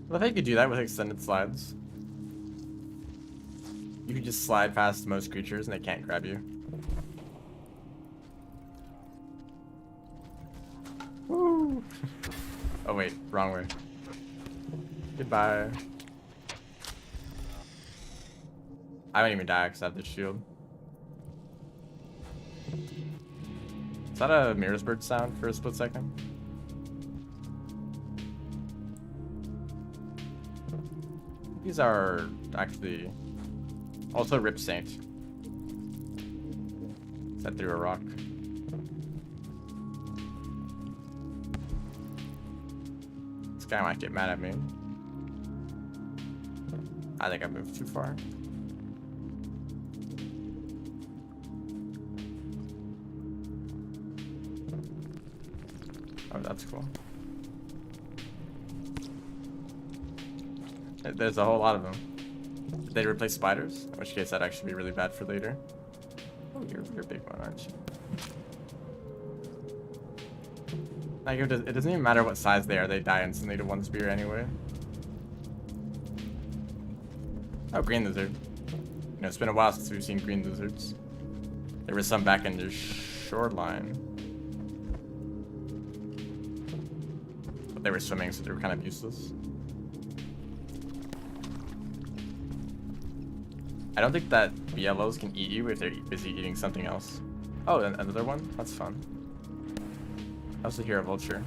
I think you could do that with extended slides. You could just slide past most creatures and they can't grab you. Woo! Oh wait, wrong way. Goodbye. I won't even die because I have the shield. Is that a Mirror's Bird sound for a split second? These are actually also Rip Saint. Set through a rock. This guy might get mad at me. I think I moved too far. Oh, that's cool. There's a whole lot of them. Did they replace spiders? In which case, that'd actually be really bad for later. Oh, you're a big one, aren't you? Like, it doesn't even matter what size they are. They die instantly to one spear anyway. Oh, green lizard. You know, it's been a while since we've seen green lizards. There was some back in the shoreline. But they were swimming, so they were kind of useless. I don't think that yellows can eat you if they're busy eating something else. Oh, another one? That's fun. I also hear a vulture.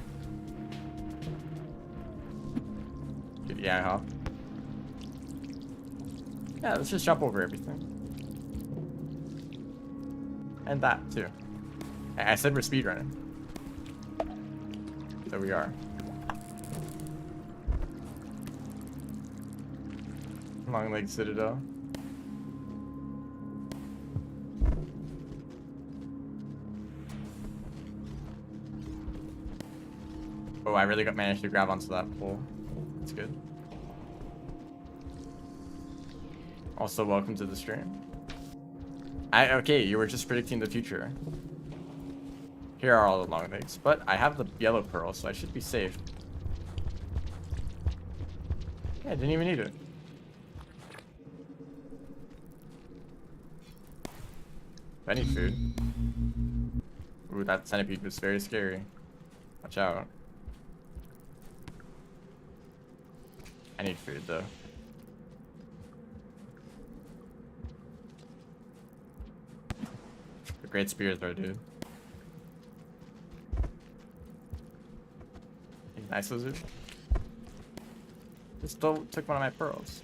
Good, yeah, I hop. Yeah, let's just jump over everything. And that, too. I said we're speedrunning. So we are. Long Leg Citadel. Oh, I really managed to grab onto that pole. That's good. Also, welcome to the stream. Okay, you were just predicting the future. Here are all the long legs, but I have the yellow pearl, so I should be safe. Yeah, I didn't even need it. I need food. Ooh, that centipede was very scary. Watch out. I need food though. The great spears though, dude. Nice lizard. Just took one of my pearls.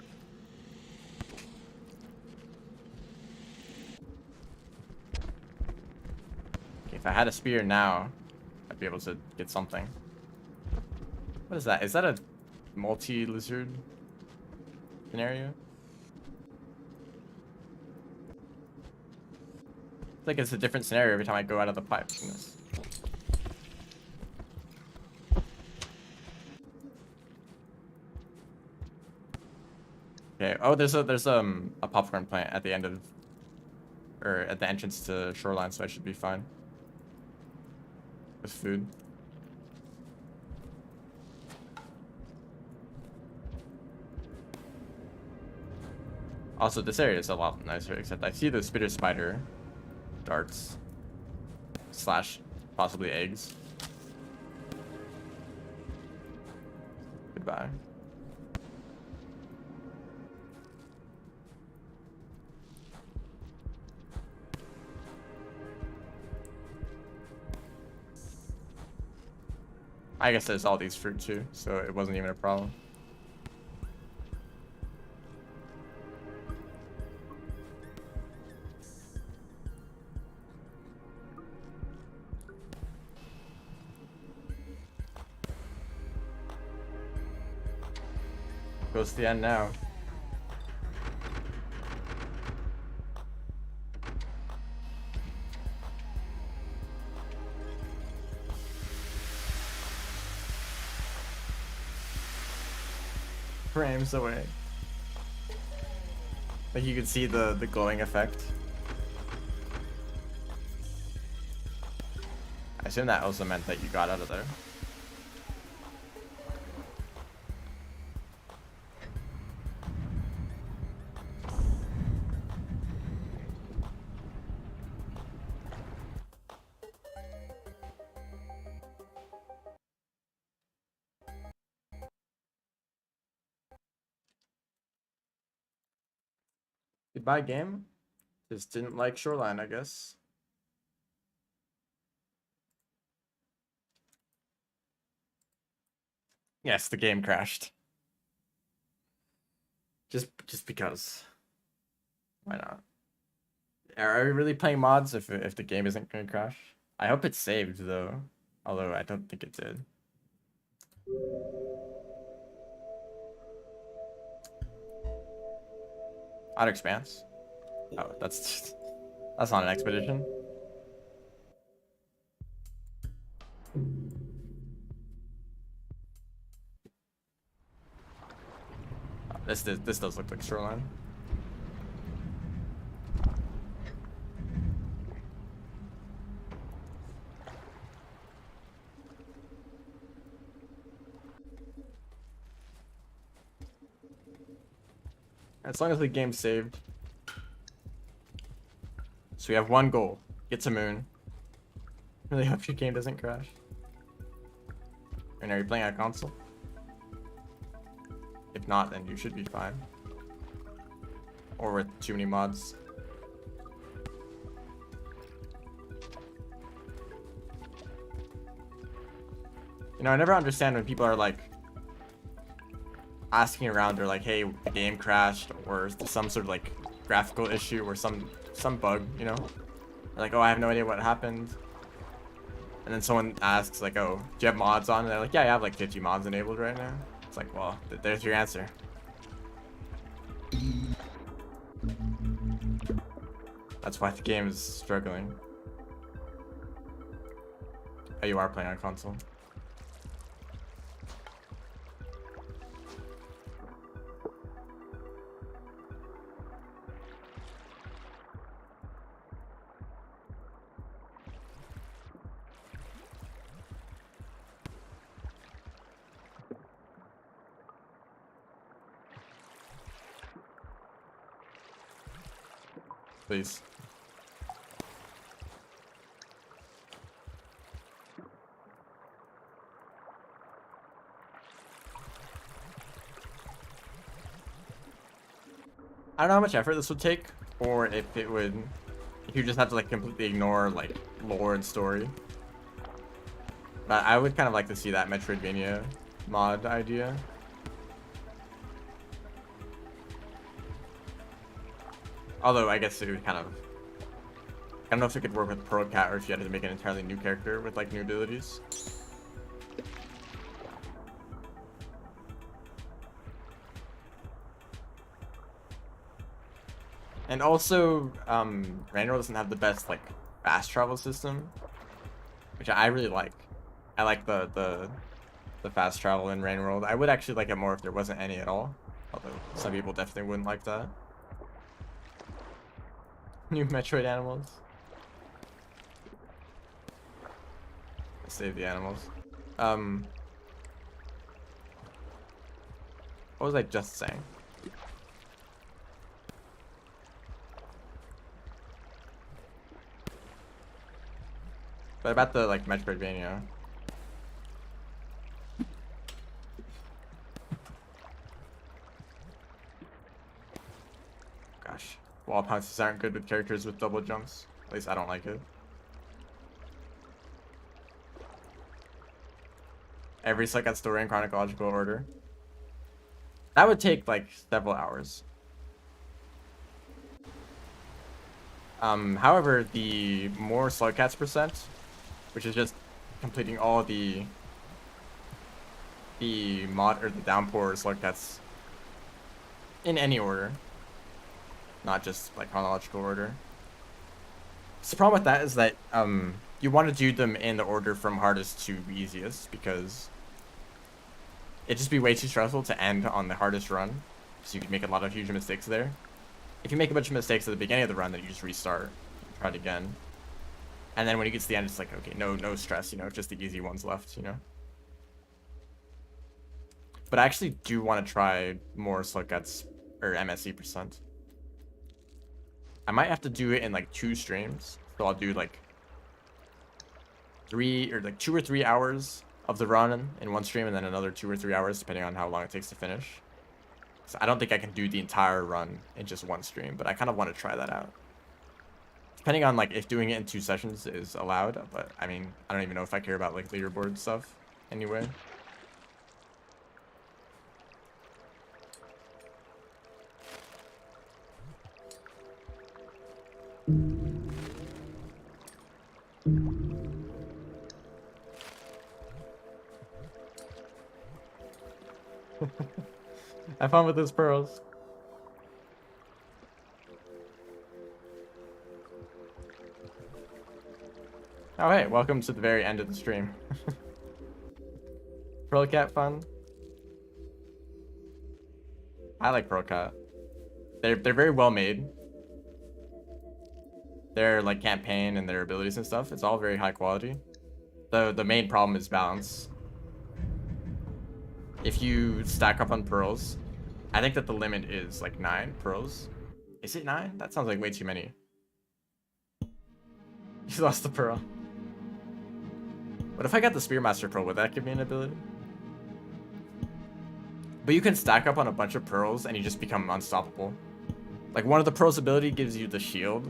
Okay, if I had a spear now, I'd be able to get something. What is that? Is that a multi-lizard scenario? It's like it's a different scenario every time I go out of the pipe from this. Okay. Oh, there's a popcorn plant at the end of, or at the entrance to Shoreline, so I should be fine with food. Also, this area is a lot nicer, except I see the spitter spider darts slash possibly eggs. Goodbye. I guess there's all these fruit too, so it wasn't even a problem. Goes to the end now. Frames away. Like you can see the glowing effect. I assume that also meant that you got out of there. Goodbye, game. Just didn't like Shoreline, I guess. Yes, the game crashed. Just because. Why not? Are we really playing mods if the game isn't gonna crash? I hope it's saved though. Although I don't think it did. Outer Expanse. Oh, that's not an expedition. Oh, this does look like Shoreline. As long as the game's saved. So we have one goal. Get to Moon. Really hope your game doesn't crash. And are you playing on console? If not, then you should be fine. Or with too many mods. You know, I never understand when people are like asking around, they're like, hey, the game crashed, or there's some sort of like graphical issue or some bug, you know? They're like, oh, I have no idea what happened. And then someone asks like, oh, do you have mods on? And they're like, yeah, I have like 50 mods enabled right now. It's like, well, there's your answer. That's why the game is struggling. Oh, you are playing on console. Please. I don't know how much effort this would take, or if you just have to like completely ignore like lore and story. But I would kind of like to see that Metroidvania mod idea. Although I guess it would kind of, I don't know if it could work with Pearlcat or if you had to make an entirely new character with like new abilities. And also, Randomizer doesn't have the best like fast travel system, which I really like. I like the fast travel in Rain World. I would actually like it more if there wasn't any at all. Although some people definitely wouldn't like that. New Metroid animals. Save the animals. What was I just saying? But about the like Metroidvania. Gosh, wall bounces aren't good with characters with double jumps. At least I don't like it. Every second story in chronological order. That would take like several hours. However, the more slugcats percent, which is just completing all the mod or the downpour slugcats in any order, not just like chronological order. So the problem with that is that you want to do them in the order from hardest to easiest, because it'd just be way too stressful to end on the hardest run, so you could make a lot of huge mistakes there. If you make a bunch of mistakes at the beginning of the run, then you just restart, try it again, and then when you get to the end, it's like, okay, no stress, you know, just the easy ones left, you know. But I actually do want to try more slugcats or MSE percent. I might have to do it in like 2 streams, so I'll do like 2 or 3 hours of the run in one stream, and then another 2 or 3 hours depending on how long it takes to finish. So I don't think I can do the entire run in just one stream, but I kind of want to try that out. Depending on like if doing it in 2 sessions is allowed, but I mean, I don't even know if I care about like leaderboard stuff anyway. Have fun with those pearls. Oh hey, welcome to the very end of the stream. Pearlcat fun. I like Pearlcat. They're very well made. Their like campaign and their abilities and stuff, it's all very high quality. The main problem is balance. If you stack up on pearls, I think that the limit is like 9 pearls. Is it 9? That sounds like way too many. You lost the pearl. What if I got the Spearmaster pearl? Would that give me an ability? But you can stack up on a bunch of pearls and you just become unstoppable. Like one of the pearls ability gives you the shield.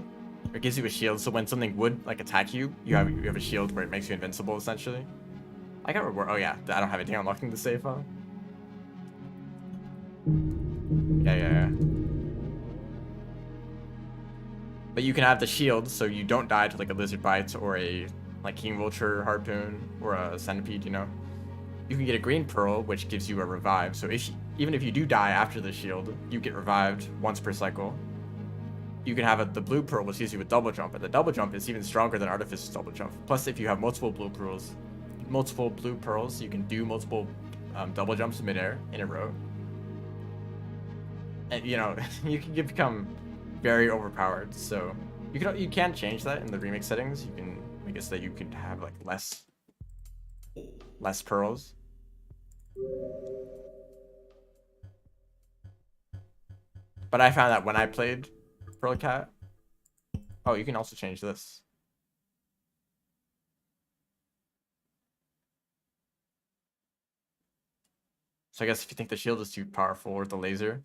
It gives you a shield, so when something would like attack you, you have a shield where it makes you invincible essentially. I got reward. Oh yeah, I don't have anything unlocking the save file. Yeah. But you can have the shield, so you don't die to like a lizard bite or a like king vulture harpoon or a centipede. You know, you can get a green pearl, which gives you a revive. So even if you do die after the shield, you get revived once per cycle. You can have the blue pearl, which gives you a double jump, and the double jump is even stronger than Artificer's double jump. Plus, if you have multiple blue pearls, you can do multiple double jumps midair in a row. And you know, you can become very overpowered. So you can change that in the remix settings. You can make it so that you can have like less pearls. But I found that when I played Pearlcat, oh, you can also change this. So I guess if you think the shield is too powerful, or the laser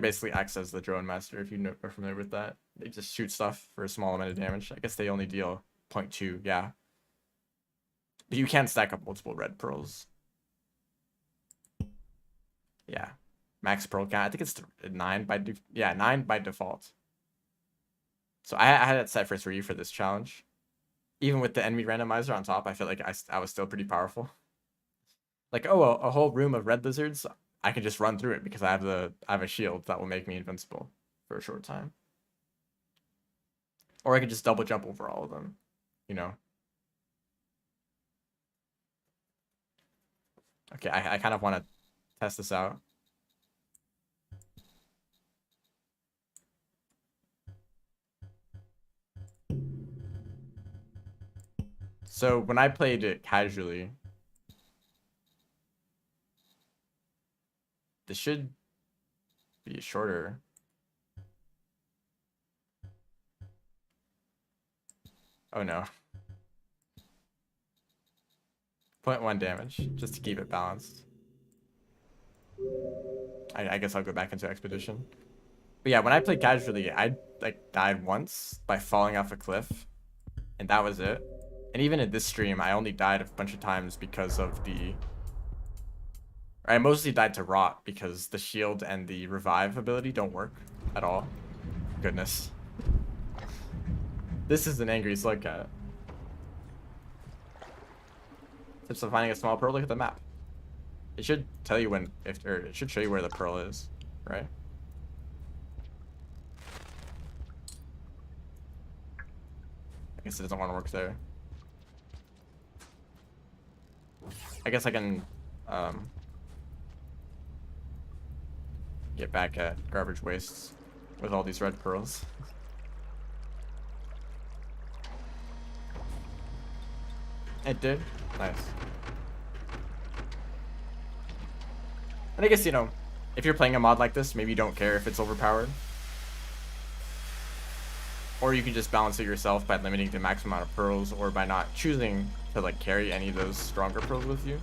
basically acts as the drone master. If you are familiar with that, they just shoot stuff for a small amount of damage. I guess they only deal 0.2, yeah. But you can stack up multiple red pearls. Yeah, max Pearlcat. I think it's 9 by 9 by default. So I had it set for 3 for this challenge. Even with the enemy randomizer on top, I feel like I was still pretty powerful. Like, oh, a whole room of red lizards, I can just run through it because I have a shield that will make me invincible for a short time. Or I could just double jump over all of them, you know? Okay, I kind of want to test this out. So when I played it casually, this should be shorter. Oh no. 0.1 damage, just to keep it balanced. I guess I'll go back into Expedition. But yeah, when I played casually, I like died once by falling off a cliff, and that was it. And even in this stream, I only died a bunch of times because of the... I mostly died to rot because the shield and the revive ability don't work at all. Goodness. This is an angry slug cat. Tips on finding a small pearl, look at the map. It should tell you when, or it should show you where the pearl is, right? I guess it doesn't want to work there. I guess I can get back at garbage wastes with all these red pearls. It did? Nice. And I guess, you know, if you're playing a mod like this, maybe you don't care if it's overpowered. Or you can just balance it yourself by limiting the maximum amount of pearls, or by not choosing to like carry any of those stronger pearls with you.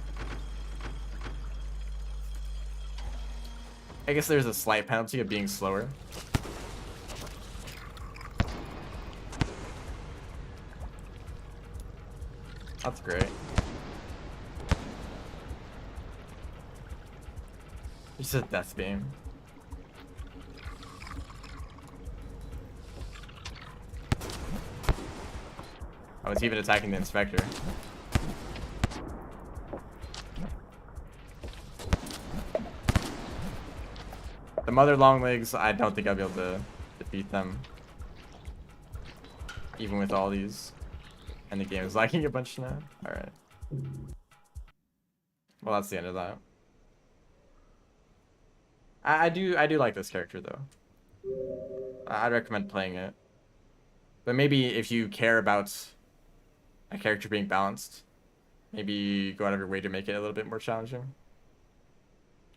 I guess there's a slight penalty of being slower. That's great. Just a death beam. Oh, it's even attacking the inspector. The mother longlegs, I don't think I'll be able to defeat them. Even with all these. And the game is lagging a bunch now. Alright. Well, that's the end of that. I do like this character though. I'd recommend playing it. But maybe if you care about a character being balanced, maybe go out of your way to make it a little bit more challenging.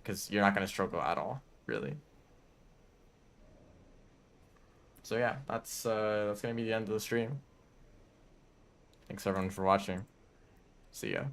Because you're not going to struggle at all, really. So yeah, that's going to be the end of the stream. Thanks everyone for watching. See ya.